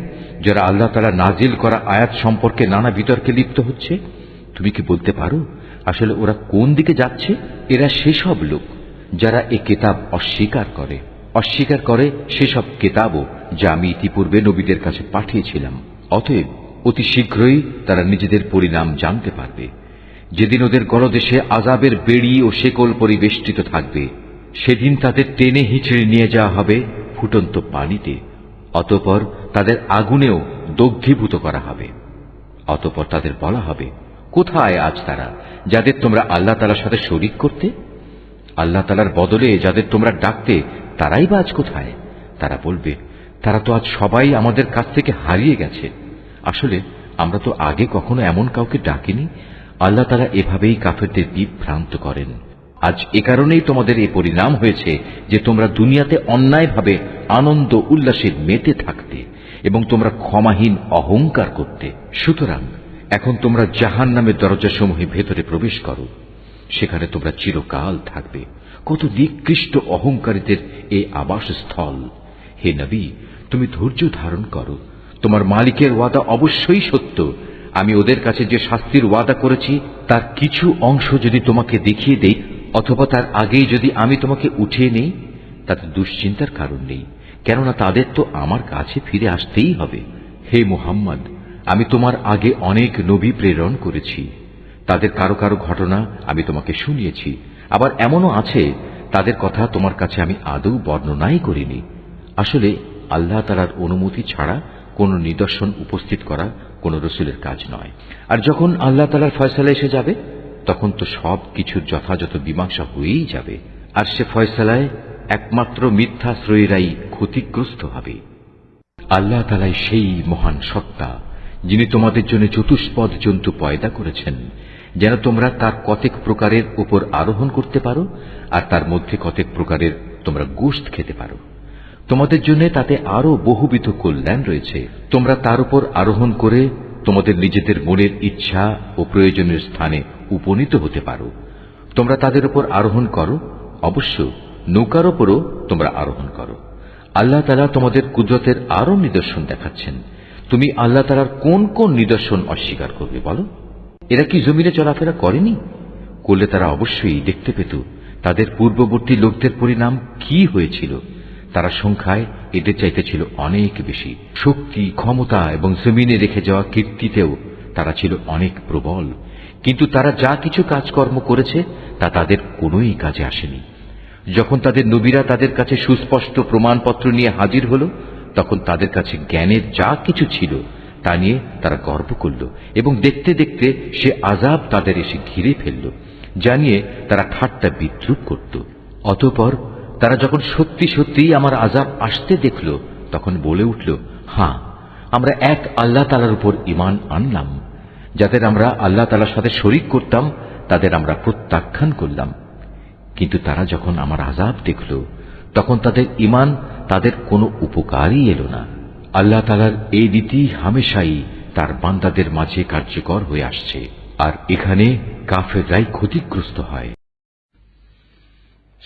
যারা আল্লাহ তাআলা নাজিল করা আয়াত সম্পর্কে নানা বিতর্কে লিপ্ত হচ্ছে? তুমি কি বলতে পারো আসলে ওরা কোন দিকে যাচ্ছে? এরা সেসব লোক যারা এ কিতাব অস্বীকার করে সেসব কিতাবও যা আমি ইতিপূর্বে নবীদের কাছে পাঠিয়েছিলাম। অতএব অতি শীঘ্রই তারা নিজেদের পরিণাম জানতে পারবে। যেদিন ওদের গলদেশে আযাবের বেড়ি ও শেকল পরিবেষ্টিত থাকবে, সেদিন তাদের টেনে হিঁচড়ে নিয়ে যাওয়া হবে ফুটন্ত পানিতে, অতঃপর তাদের আগুনেও দগ্ধীভূত করা হবে। অতঃপর তাদের বলা হবে, কোথায় আজ তারা যাদের তোমরা আল্লাহ তাআলার সাথে শরীক করতে? আল্লাহ তাআলার বদলে যাদের তোমরা ডাকতে তারাই বা আজ কোথায়? তারা বলবে, তারা তো আজ সবাই আমাদের কাছ থেকে হারিয়ে গেছে। আসলে আমরা তো আগে কখনো এমন কাউকে ডাকিনি। আল্লাহ তাআলা এভাবেই কাফেরদের বিভ্রান্ত করেন। আজ এ কারণেই তোমাদের এই পরিণাম হয়েছে যে তোমরা দুনিয়াতে অন্যায়ভাবে আনন্দ উল্লাসে মেতে থাকতে এবং তোমরা ক্ষমাহীন অহংকার করতে। সুতরাং এখন তোমরা জাহান্নামের দরজাসমূহে ভেতরে প্রবেশ করো, সেখানে তোমরা চিরকাল থাকবে। কত নিকৃষ্ট অহংকারীদের এই আবাসস্থল। হে নবী, তুমি ধৈর্য ধারণ করো। তোমার মালিকের ওয়াদা অবশ্যই সত্য। আমি ওদের কাছে যে শাস্তির ওয়াদা করেছি তার কিছু অংশ যদি তোমাকে দেখিয়ে দেই, অথবা তার আগেই যদি আমি তোমাকে উঠিয়ে নেই, তাতে দুশ্চিন্তার কারণ নেই, কেননা তাদের তো আমার কাছে ফিরে আসতেই হবে। হে মুহাম্মদ, আমি তোমার আগে অনেক নবী প্রেরণ করেছি, তাদের কারো কারো ঘটনা আমি তোমাকে শুনিয়েছি। আবার এমনও আছে তাদের কথা তোমার কাছে আমি আদৌ বর্ণনাই করিনি। আসলে আল্লাহ তাআলার অনুমতি ছাড়া কোন নিদর্শন উপস্থিত করা কোন রসুলের কাজ নয়। আর যখন আল্লাহ তাআলার ফয়সালা এসে যাবে তখন তো সব কিছুর যথাযথ মীমাংসা হয়েই যাবে, আর সে ফয়সালায় একমাত্র মিথ্যাশ্রয়ীরাই ক্ষতিগ্রস্ত হবে। আল্লাহ তাআলাই সেই মহান সত্তা যিনি তোমাদের জন্য চতুষ্পদ জন্তু পয়দা করেছেন, যেন তোমরা তার কতেক প্রকারের উপর আরোহণ করতে পারো, আর তার মধ্যে কতেক প্রকারের তোমরা গোশত খেতে পারো। তোমাদের জন্য তাতে আরো বহুবিধ কল্যাণ রয়েছে। তোমরা তার উপর আরোহণ করে তোমাদের নিজেদের মনের ইচ্ছা ও প্রয়োজনের স্থানে উপনীত হতে পারো। তোমরা তাদের উপর আরোহণ করো, অবশ্য নৌকার উপরও তোমরা আরোহণ করো। আল্লাহ তাআলা তোমাদের কুদরতের আরো নিদর্শন দেখাচ্ছেন। তুমি আল্লাহ তাআলার কোন কোন নিদর্শন অস্বীকার করবে বলো? এরা কি জমিনে চলাফেরা করেনি? করলে তারা অবশ্যই দেখতে পেত তাদের পূর্ববর্তী লোকদের পরিণাম কি হয়েছিল। তারা সংখ্যায় এদের চাইতে ছিল অনেক বেশি। শক্তি, ক্ষমতা এবং জমিনে রেখে যাওয়া কীর্তিতেও তারা ছিল অনেক প্রবল। কিন্তু তারা যা কিছু কাজকর্ম করেছে তা তাদের কোনোই কাজে আসেনি। যখন তাদের নবীরা তাদের কাছে সুস্পষ্ট প্রমাণপত্র নিয়ে হাজির হল, তখন তাদের কাছে জ্ঞানের যা কিছু ছিল তা নিয়ে তারা গর্ব করল, এবং দেখতে দেখতে সে আযাব তাদের এসে ঘিরে ফেলল, যা নিয়ে তারা ঠাট্টা বিদ্রূপ করত। অতঃপর তারা যখন সত্যি সত্যিই আমার আযাব আসতে দেখল, তখন বলে উঠল, হ্যাঁ, আমরা এক আল্লাহ তাআলার উপর ঈমান আনলাম। যাদের আমরা আল্লাহ তাআলার সাথে শরীক করতাম তাদের আমরা প্রত্যাখ্যান করলাম। কিন্তু তারা যখন আমার আযাব দেখল, তখন তাদের ঈমান তাদের কোনো উপকারই এলো না। আল্লাহ তাআলার এই রীতি হামেশাই তার বান্দাদের মাঝে কার্যকর হয়ে আসছে, আর এখানে কাফেররাই ক্ষতিগ্রস্ত হয়।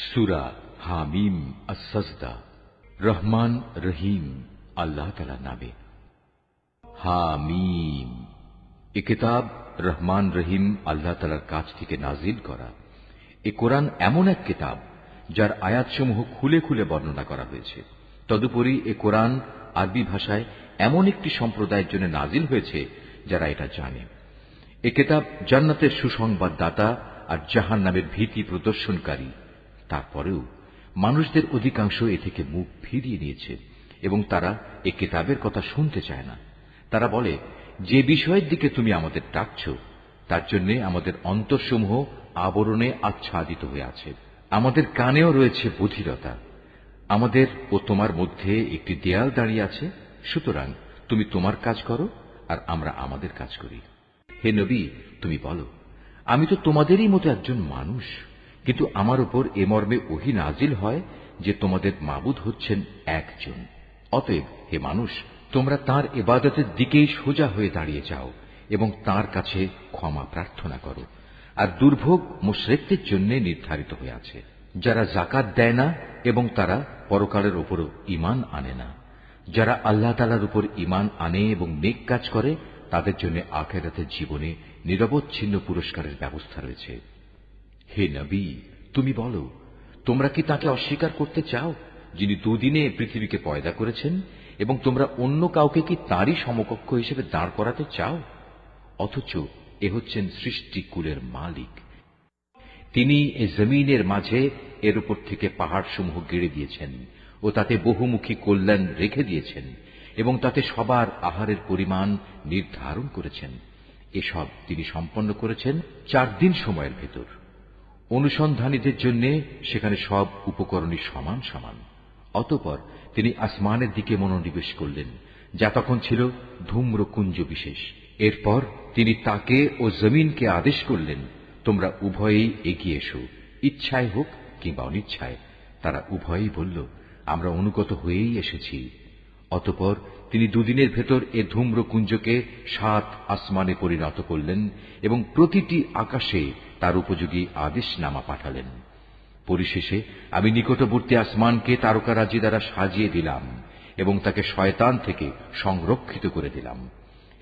সূরা হামিম আস-সাজদা। রহমান রহিম আল্লাহ তাআলার নামে। হামিম, এ কিতাব রহমান রহিম আল্লাহ তাআলার কাছ থেকে নাজিল করা। এ কোরআন এমন এক কিতাব যার আয়াতসমূহ খুলে খুলে বর্ণনা করা হয়েছে। তদুপরি এ কোরআন আরবি ভাষায় এমন একটি সম্প্রদায়ের জন্য নাজিল হয়েছে যারা এটা জানে। এ কিতাব জান্নাতের সুসংবাদদাতা আর জাহান্নামের ভীতি প্রদর্শনকারী। তারপরেও মানুষদের অধিকাংশ এ থেকে মুখ ফিরিয়ে নিয়েছে এবং তারা এ কিতাবের কথা শুনতে চায় না। তারা বলে, যে বিষয়ের দিকে তুমি আমাদের ডাকছ তার জন্য আমাদের অন্তরসমূহ আবরণে আচ্ছাদিত হয়ে আছে, আমাদের কানেও রয়েছে বধিরতা, আমাদের ও তোমার মধ্যে একটি দেয়াল দাঁড়িয়ে আছে। সুতরাং তুমি তোমার কাজ করো আর আমরা আমাদের কাজ করি। হে নবী, তুমি বলো, আমি তো তোমাদেরই মতো একজন মানুষ, কিন্তু আমার উপর এ মর্মে ওহী নাজিল হয় যে তোমাদের মাবুদ হচ্ছেন একজন। অতএব হে মানুষ, তোমরা তাঁর ইবাদতের দিকেই সোজা হয়ে দাঁড়িয়ে যাও এবং তাঁর কাছে ক্ষমা প্রার্থনা করো। আর দুর্ভোগ মুশরিকদের জন্য নির্ধারিত হয়ে আছে, যারা যাকাত দেয় না এবং তারা পরকালের উপরও ঈমান আনে না। যারা আল্লাহ তাআলার উপর ঈমান আনে এবং নেক কাজ করে তাদের জন্য আখিরাতের জীবনে নিরবচ্ছিন্ন পুরস্কারের ব্যবস্থা রয়েছে। হে নবী, তুমি বলো, তোমরা কি তাকে অস্বীকার করতে চাও যিনি দুদিনে পৃথিবীকে পয়দা করেছেন, এবং তোমরা অন্য কাউকে কি তাঁরই সমকক্ষ হিসেবে দাঁড় করাতে চাও? অথচ এ হচ্ছেন সৃষ্টিকুলের মালিক। তিনি এ জমিনের মাঝে এর উপর থেকে পাহাড়সমূহ গেড়ে দিয়েছেন ও তাতে বহুমুখী কল্যাণ রেখে দিয়েছেন, এবং তাতে সবার আহারের পরিমাণ নির্ধারণ করেছেন। এসব তিনি সম্পন্ন করেছেন 4 দিন সময়ের ভেতর। অনুসন্ধানীদের জন্য সেখানে সব উপকরণই সমান সমান। অতঃপর তিনি আসমানের দিকে মনোনিবেশ করলেন, যা তখন ছিল ধূম্রকুঞ্জ বিশেষ। এরপর তিনি তাকে ও জমিনকে আদেশ করলেন, তোমরা উভয়েই এগিয়ে এসো, ইচ্ছায় হোক কিংবা অনিচ্ছায়। তারা উভয়েই বলল, আমরা অনুগত হয়েই এসেছি। অতঃপর তিনি দুদিনের ভেতর এ ধূম্রকুঞ্জকে 7 আসমানে পরিণত করলেন এবং প্রতিটি আকাশে তার উপযোগী আদেশনামা পাঠালেন। পরিশেষে আমি নিকটবর্তী আসমানকে তারকারাজি দ্বারা সাজিয়ে দিলাম এবং তাকে শয়তান থেকে সংরক্ষিত করে দিলাম।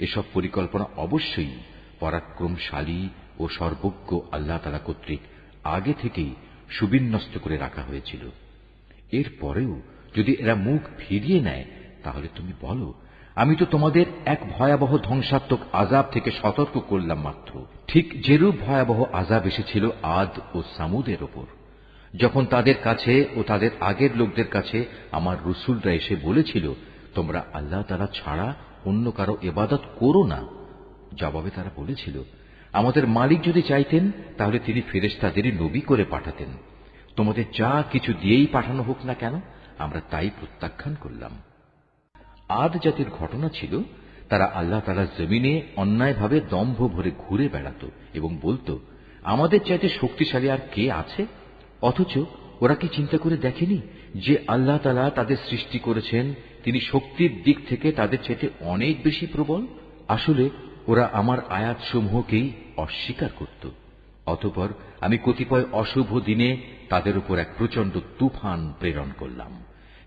এসব পরিকল্পনা অবশ্যই পরাক্রমশালী ও সর্বজ্ঞ আল্লাহ তাআলা কর্তৃক আগে থেকেই সুবিন্যস্ত করে রাখা হয়েছিল। এরপরেও যদি এরা মুখ ফিরিয়ে নেয় তাহলে তুমি বলো, আমি তো তোমাদের এক ভয়াবহ ধ্বংসাত্মক আযাব থেকে সতর্ক করলাম মাত্র। ঠিক যেরূপ ভয়াবহ আযাব এসেছিল আদ ও সামুদের ওপর, যখন তাদের কাছে ও তাদের আগের লোকদের কাছে আমার রসুলরা এসে বলেছিল, তোমরা আল্লাহ তাআলা ছাড়া অন্য কারো ইবাদত করো না। জবাবে তারা বলেছিল, আমাদের মালিক যদি চাইতেন তাহলে তিনি ফেরেশতাদেরই নবী করে পাঠাতেন। তোমাদের যা কিছু দিয়েই পাঠানো হোক না কেন, আমরা তাই প্রত্যাখ্যান করলাম। আদ জাতির ঘটনা ছিল, তারা আল্লাহ তাআলার জমিনে অন্যায়ভাবে দম্ভ ভরে ঘুরে বেড়াত এবং বলতো, আমাদের চাইতে শক্তিশালী আর কে আছে? অথচ ওরা কি চিন্তা করে দেখেনি যে আল্লাহ তাআলা তাদের সৃষ্টি করেছেন, তিনি শক্তির দিক থেকে তাদের চাইতে অনেক বেশি প্রবল? আসলে ওরা আমার আয়াতসমূহকেই অস্বীকার করত। অতঃপর আমি কতিপয় অশুভ দিনে তাদের উপর এক প্রচন্ড তুফান প্রেরণ করলাম,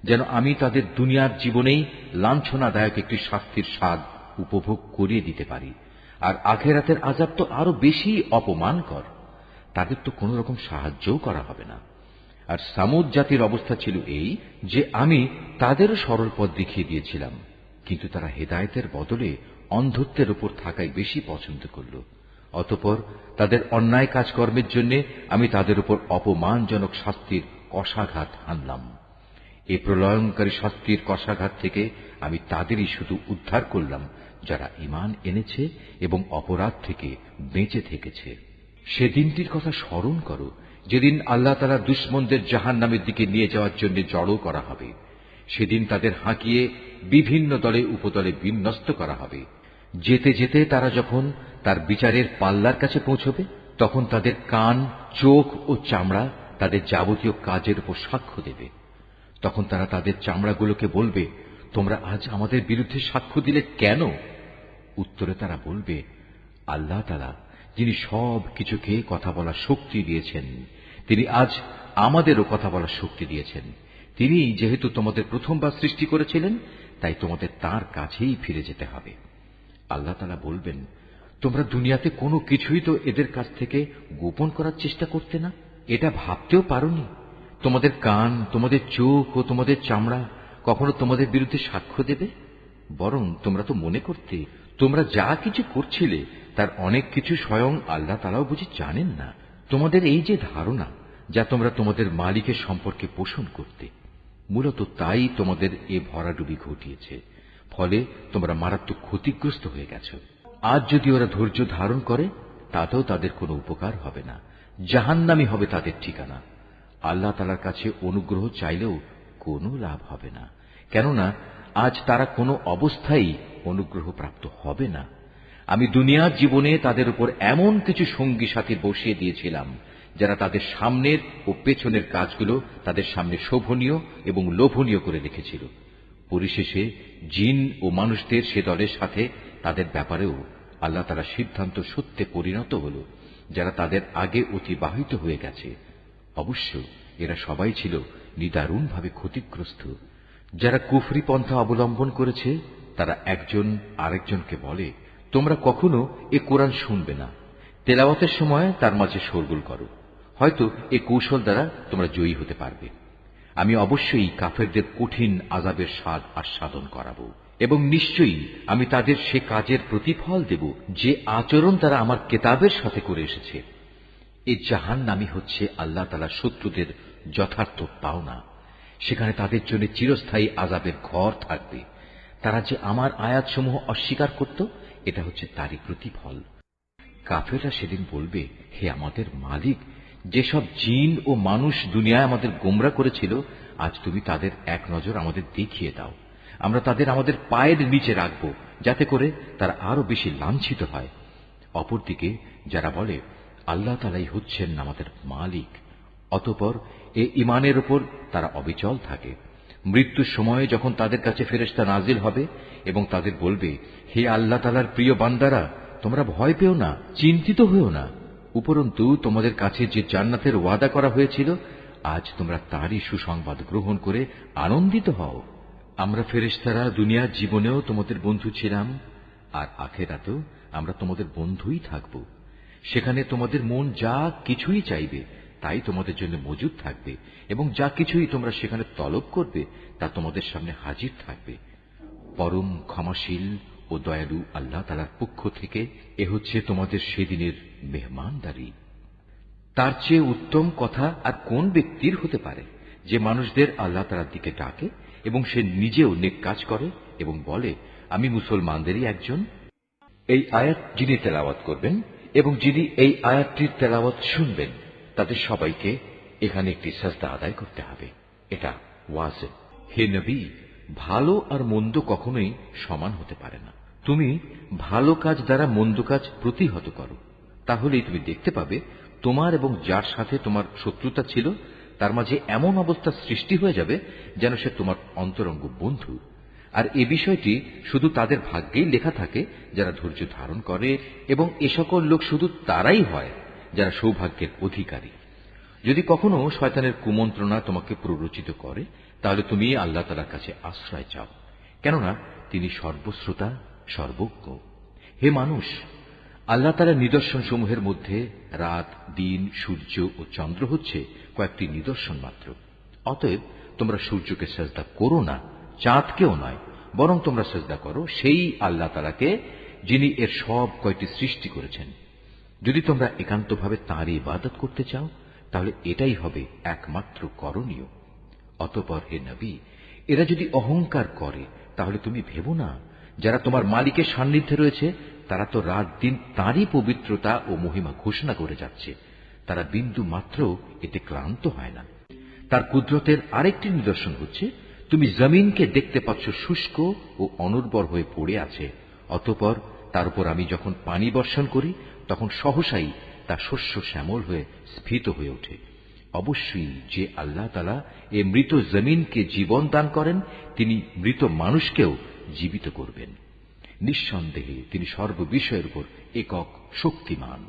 যেন আমি তাদের দুনিয়ার জীবনেই লাঞ্ছনাদায়ক একটি শাস্তির স্বাদ উপভোগ করিয়ে দিতে পারি। আর আখিরাতের আযাব তো আরো বেশি অপমানকর, তাদের তো কোন রকম সাহায্যও করা হবে না। আর সামুদ জাতির অবস্থা ছিল এই যে আমি তাদেরও সরল পথ দেখিয়ে দিয়েছিলাম, কিন্তু তারা হেদায়েতের বদলে অন্ধত্বের উপর থাকাই বেশি পছন্দ করল। অতঃপর তাদের অন্যায় কাজকর্মের জন্য আমি তাদের উপর অপমানজনক শাস্তির কষাঘাত হানলাম। এই প্রলয়ঙ্কারী শাস্তির কষাঘাত থেকে আমি তাদেরই শুধু উদ্ধার করলাম যারা ঈমান এনেছে এবং অপরাধ থেকে বেঁচে থেকেছে। সেদিনটির কথা স্মরণ করো যেদিন আল্লাহ তাআলা দুশমনদের জাহান্নামের দিকে নিয়ে যাওয়ার জন্য জড়ো করা হবে। সেদিন তাদের হাঁকিয়ে বিভিন্ন দলে উপদলে বিন্যস্ত করা হবে। যেতে যেতে তারা যখন তার বিচারের পাল্লার কাছে পৌঁছবে, তখন তাদের কান, চোখ ও চামড়া তাদের যাবতীয় কাজের উপর সাক্ষ্য দেবে। তখন তারা তাদের চামড়াগুলোকে বলবে, তোমরা আজ আমাদের বিরুদ্ধে সাক্ষ্য দিলে কেন? উত্তরে তারা বলবে, আল্লাহ তাআলা যিনি সব কিছুকে কথা বলার শক্তি দিয়েছেন, তিনি আজ আমাদেরও কথা বলার শক্তি দিয়েছেন। তিনি যেহেতু তোমাদের প্রথমবার সৃষ্টি করেছিলেন, তাই তোমাদের তার কাছেই ফিরে যেতে হবে। আল্লাহ তাআলা বলবেন, তোমরা দুনিয়াতে কোনো কিছুই তো এদের কাছ থেকে গোপন করার চেষ্টা করতে না। এটা ভাবতেও পারোনি তোমাদের কান, তোমাদের চোখ ও তোমাদের চামড়া কখনো তোমাদের বিরুদ্ধে সাক্ষ্য দেবে? বরং তোমরা তো মনে করতে তোমরা যা কিছু করছিলে তার অনেক কিছু স্বয়ং আল্লাহ তাআলাও বুঝি জানেন না। তোমাদের এই যে ধারণা যা তোমরা তোমাদের মালিকের সম্পর্কে পোষণ করতে, মূলত তাই তোমাদের এ ভরাডুবি ঘটিয়েছে। ফলে তোমরা মারাত্মক ক্ষতিগ্রস্ত হয়ে গেছ। আজ যদি ওরা ধৈর্য ধারণ করে তাতেও তাদের কোনো উপকার হবে না, জাহান্নামই হবে তাদের ঠিকানা। আল্লাহ তাআলার কাছে অনুগ্রহ চাইলেও কোনো লাভ হবে না, কেননা আজ তারা কোনো অবস্থায় অনুগ্রহ প্রাপ্ত হবে না। আমি দুনিয়ার জীবনে তাদের উপর এমন কিছু সঙ্গী সাথী বসিয়ে দিয়েছিলাম যারা তাদের সামনের ও পেছনের কাজগুলো তাদের সামনে শোভনীয় এবং লোভনীয় করে রেখেছিল। পরিশেষে জিন ও মানুষদের সে দলের সাথে তাদের ব্যাপারেও আল্লাহ তাআলার সিদ্ধান্ত সত্যে পরিণত হল, যারা তাদের আগে অতিবাহিত হয়ে গেছে। অবশ্য এরা সবাই ছিল নিদারুণভাবে ক্ষতিগ্রস্ত। যারা কুফরি পন্থা অবলম্বন করেছে তারা একজন আরেকজনকে বলে, তোমরা কখনো এ কোরআন শুনবে না, তেলাওয়াতের সময় তার মাঝে শোরগোল করো, হয়তো এ কৌশল দ্বারা তোমরা জয়ী হতে পারবে। আমি অবশ্যই কাফেরদের কঠিন আযাবের স্বাদ আস্বাদন করাবো, এবং নিশ্চয়ই আমি তাদের সে কাজের প্রতিফল দেব যে আচরণ তারা আমার কেতাবের সাথে করে এসেছে। এই জাহান্নামই হচ্ছে আল্লাহ তাআলার শত্রুদের যথার্থ পাওনা। সেখানে তাদের জন্য চিরস্থায়ী আযাবের ঘর থাকবে। তারা যে আমার আয়াতসমূহ অস্বীকার করত, এটা হচ্ছে তারই প্রতিফল। কাফেররা সেদিন বলবে, হে আমাদের মালিক, যেসব জিন ও মানুষ দুনিয়ায় আমাদের গোমরা করেছিল, আজ তুমি তাদের এক নজর আমাদের দেখিয়ে দাও। আমরা তাদের আমাদের পায়ের নিচে রাখব, যাতে করে তারা আরো বেশি লাঞ্ছিত হয়। অপরদিকে যারা বলে, আল্লাহ তাআলাই হচ্ছেন আমাদের মালিক, অতঃপর এ ঈমানের উপর তারা অবিচল থাকে। মৃত্যুর সময়ে যখন তাদের কাছে ফেরেশতা নাজিল হবে এবং তাদের বলবে, হে আল্লাহ তাআলার প্রিয় বান্দারা, তোমরা ভয় পেও না, চিন্তিত হয়েও না। উপরন্তু তোমাদের কাছে যে জান্নাতের ওয়াদা করা হয়েছিল, আজ তোমরা তারই সুসংবাদ গ্রহণ করে আনন্দিত হও। আমরা ফেরেশতারা দুনিয়ার জীবনেও তোমাদের বন্ধু ছিলাম, আর আখিরাতেও আমরা তোমাদের বন্ধুই থাকব। সেখানে তোমাদের মন যা কিছুই চাইবে তাই তোমাদের জন্য মজুদ থাকবে এবং যা কিছুই তোমরা সেখানে তলব করবে তা তোমাদের সামনে হাজির থাকবে। পরম ক্ষমাশীল ও দয়ালু আল্লাহ তাআলার পক্ষ থেকে এ হচ্ছে তোমাদের সেদিনের মেহমানদারি। তার চেয়ে উত্তম কথা আর কোন ব্যক্তির হতে পারে যে মানুষদের আল্লাহ তাআলার দিকে ডাকে এবং সে নিজেও নেক কাজ করে এবং বলে, আমি মুসলমানদেরই একজন। এই আয়াত যিনি তেলাওয়াত করবেন এবং যিনি এই আয়াতটির তেলাওয়াত শুনবেন, তাদের সবাইকে এখানে একটি সাজদা আদায় করতে হবে। এটা ওয়াজিব। হে নবী, ভালো আর মন্দ কখনোই সমান হতে পারে না। তুমি ভালো কাজ দ্বারা মন্দ কাজ প্রতিহত করো, তাহলেই তুমি দেখতে পাবে তোমার এবং যার সাথে তোমার শত্রুতা ছিল তার মাঝে এমন অবস্থা সৃষ্টি হয়ে যাবে যেন সে তোমার অন্তরঙ্গ বন্ধু। আর এ বিষয়টি শুধু তাদের ভাগ্যেই লেখা থাকে যারা ধৈর্য ধারণ করে, এবং এ সকল লোক শুধু তারাই হয় যারা সৌভাগ্যের অধিকারী। যদি কখনো শয়তানের কুমন্ত্রণা তোমাকে প্ররোচিত করে, তাহলে তুমি আল্লাহ তাআলার কাছে আশ্রয় চাও, কেননা তিনি সর্বশ্রোতা, সর্বজ্ঞ। হে মানুষ, আল্লাহ তাআলার নিদর্শন সমূহের মধ্যে রাত, দিন, সূর্য ও চন্দ্র হচ্ছে কয়েকটি নিদর্শন মাত্র। অতএব তোমরা সূর্যকে সাজদা করো না, চাঁদকেও নয়, বরং তোমরা সাজদা করো সেই আল্লাহ তাআলাকে যিনি এর সব কয়টি সৃষ্টি করেছেন। যদি তোমরা একান্তভাবে তাঁরই ইবাদত করতে চাও, তাহলে এটাই হবে একমাত্র করণীয়। অতঃপর হে নবী, এরা যদি অহংকার করে তাহলে তুমি ভেবো না, যারা তোমার মালিকের সান্নিধ্যে রয়েছে তারা তো রাত দিন তাঁরই পবিত্রতা ও মহিমা ঘোষণা করে যাচ্ছে, তারা বিন্দু মাত্র এতে ক্লান্ত হয় না। তার কুদরতের আরেকটি নিদর্শন হচ্ছে তুমি জমিনকে দেখতে পাচ্ছ শুষ্ক ও অনুর্বর হয়ে পড়ে আছে, অতঃপর তার উপর আমি যখন পানি বর্ষণ করি তখন সহসাই তা শস্য শ্যামল হয়ে স্ফীত হয়ে ওঠে। অবশ্যই যে আল্লাহ তাআলা এ মৃত জমিনকে জীবন দান করেন, তিনি মৃত মানুষকেও জীবিত করবেন। নিঃসন্দেহে তিনি সর্ববিষয়ের উপর একক শক্তিমান।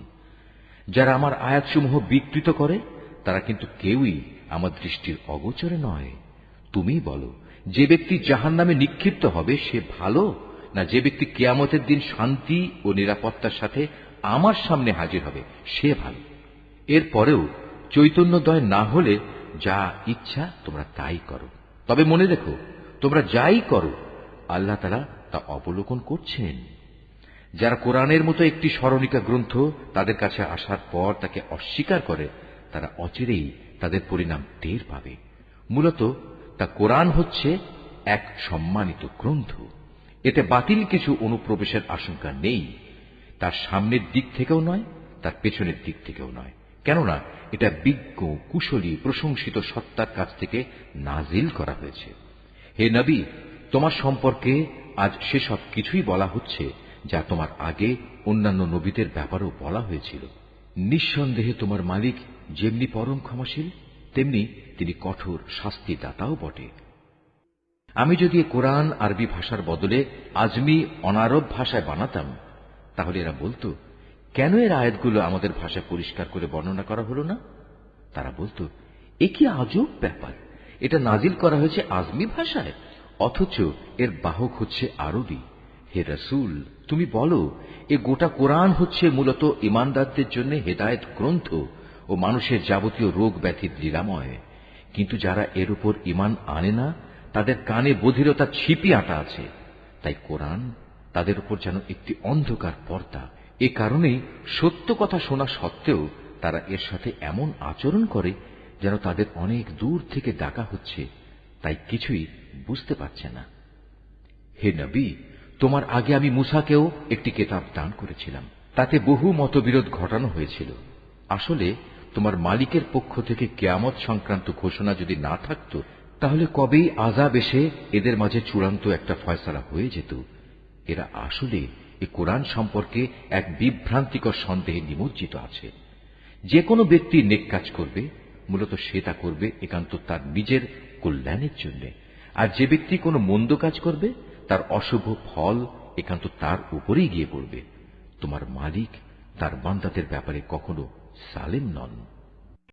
যারা আমার আয়াতসমূহ বিকৃত করে তারা কিন্তু কেউই আমার দৃষ্টির অগোচরে নয়। তুমি বলো, যে ব্যক্তি জাহান্নামে নিক্ষিপ্ত হবে সে ভালো, না যে ব্যক্তি কিয়ামতের দিন শান্তি ও নিরাপত্তার সাথে আমার সামনে হাজির হবে সে ভালো? এরপরেও চৈতন্যদয় না হলে যা ইচ্ছা তোমরা তাই করো। তবে মনে রেখো, তোমরা যাই করো আল্লাহ তাআলা তা অবলোকন করছেন। যারা কোরআনের মতো একটি স্মরণিকা গ্রন্থ তাদের কাছে আসার পর তাকে অস্বীকার করে, তারা অচিরেই তাদের পরিণাম টের পাবে। মূলত তা কোরআন হচ্ছে এক সম্মানিত গ্রন্থ। এতে বাতিল কিছু অনুপ্রবেশের আশঙ্কা নেই। তার সামনের দিক থেকেও নয়, তার পেছনের দিক থেকেও নয়, কেননা এটা বিজ্ঞ, কুশলী, প্রশংসিত সত্তার কাছ থেকে নাজিল করা হয়েছে। হে নবী, তোমার সম্পর্কে আজ সেসব কিছুই বলা হচ্ছে যা তোমার আগে অন্যান্য নবীদের ব্যাপারেও বলা হয়েছিল। নিঃসন্দেহে তোমার মালিক যেমনি পরম ক্ষমাশীল, তেমনি তিনি কঠোর শাস্তিদাতাও বটে। আমি যদি কোরআন আরবি ভাষার বদলে আজমি অনারব ভাষায় বানাতাম, তাহলে এরা বলতো, কেন এর আয়াতগুলো আমাদের ভাষায় পরিষ্কার করে বর্ণনা করা হলো না? তারা বলতো, এ কি আজব ব্যাপার, এটা নাজিল করা হয়েছে আজমি ভাষায়, অথচ এর বাহক হচ্ছে আরবি। হে রাসূল, তুমি বলো, এ গোটা কোরআন হচ্ছে মূলত ঈমানদারদের জন্য হেদায়েত গ্রন্থ ও মানুষের যাবতীয় রোগ ব্যাধির নিরাময়। কিন্তু যারা এর উপর ঈমান আনে না, তাদের কানে বধিরতা ছিপি আটা আছে, তাই কোরআন তাদের উপর যেন একটি অন্ধকার পর্দা। এ কারণেই সত্য কথা শোনা সত্ত্বেও তারা এর সাথে এমন আচরণ করে যেন তাদের অনেক দূর থেকে ডাকা হচ্ছে, তাই কিছুই বুঝতে পারছে না। হে নবী, তোমার আগে আমি মূসাকেও একটি কিতাব দান করেছিলাম, তাতে বহু মতবিরোধ ঘটানো হয়েছিল। আসলে তোমার মালিকের পক্ষ থেকে কিয়ামত সংক্রান্ত ঘোষণা যদি না থাকত, তাহলে কবেই আযাব এসে এদের মাঝে চূড়ান্ত একটা ফয়সালা হয়ে যেত। এরা আসলে এই কোরআন সম্পর্কে এক বিভ্রান্তিকর সন্দেহে নিমজ্জিত আছে। যে কোনো ব্যক্তি নেক কাজ করবে, মূলত সে তা করবে একান্ত তার নিজের কল্যাণের জন্য, আর যে ব্যক্তি কোনো মন্দ কাজ করবে তার অশুভ ফল একান্ত তার উপরেই গিয়ে পড়বে। তোমার মালিক তার বান্দাদের ব্যাপারে কখনো সালেম নন।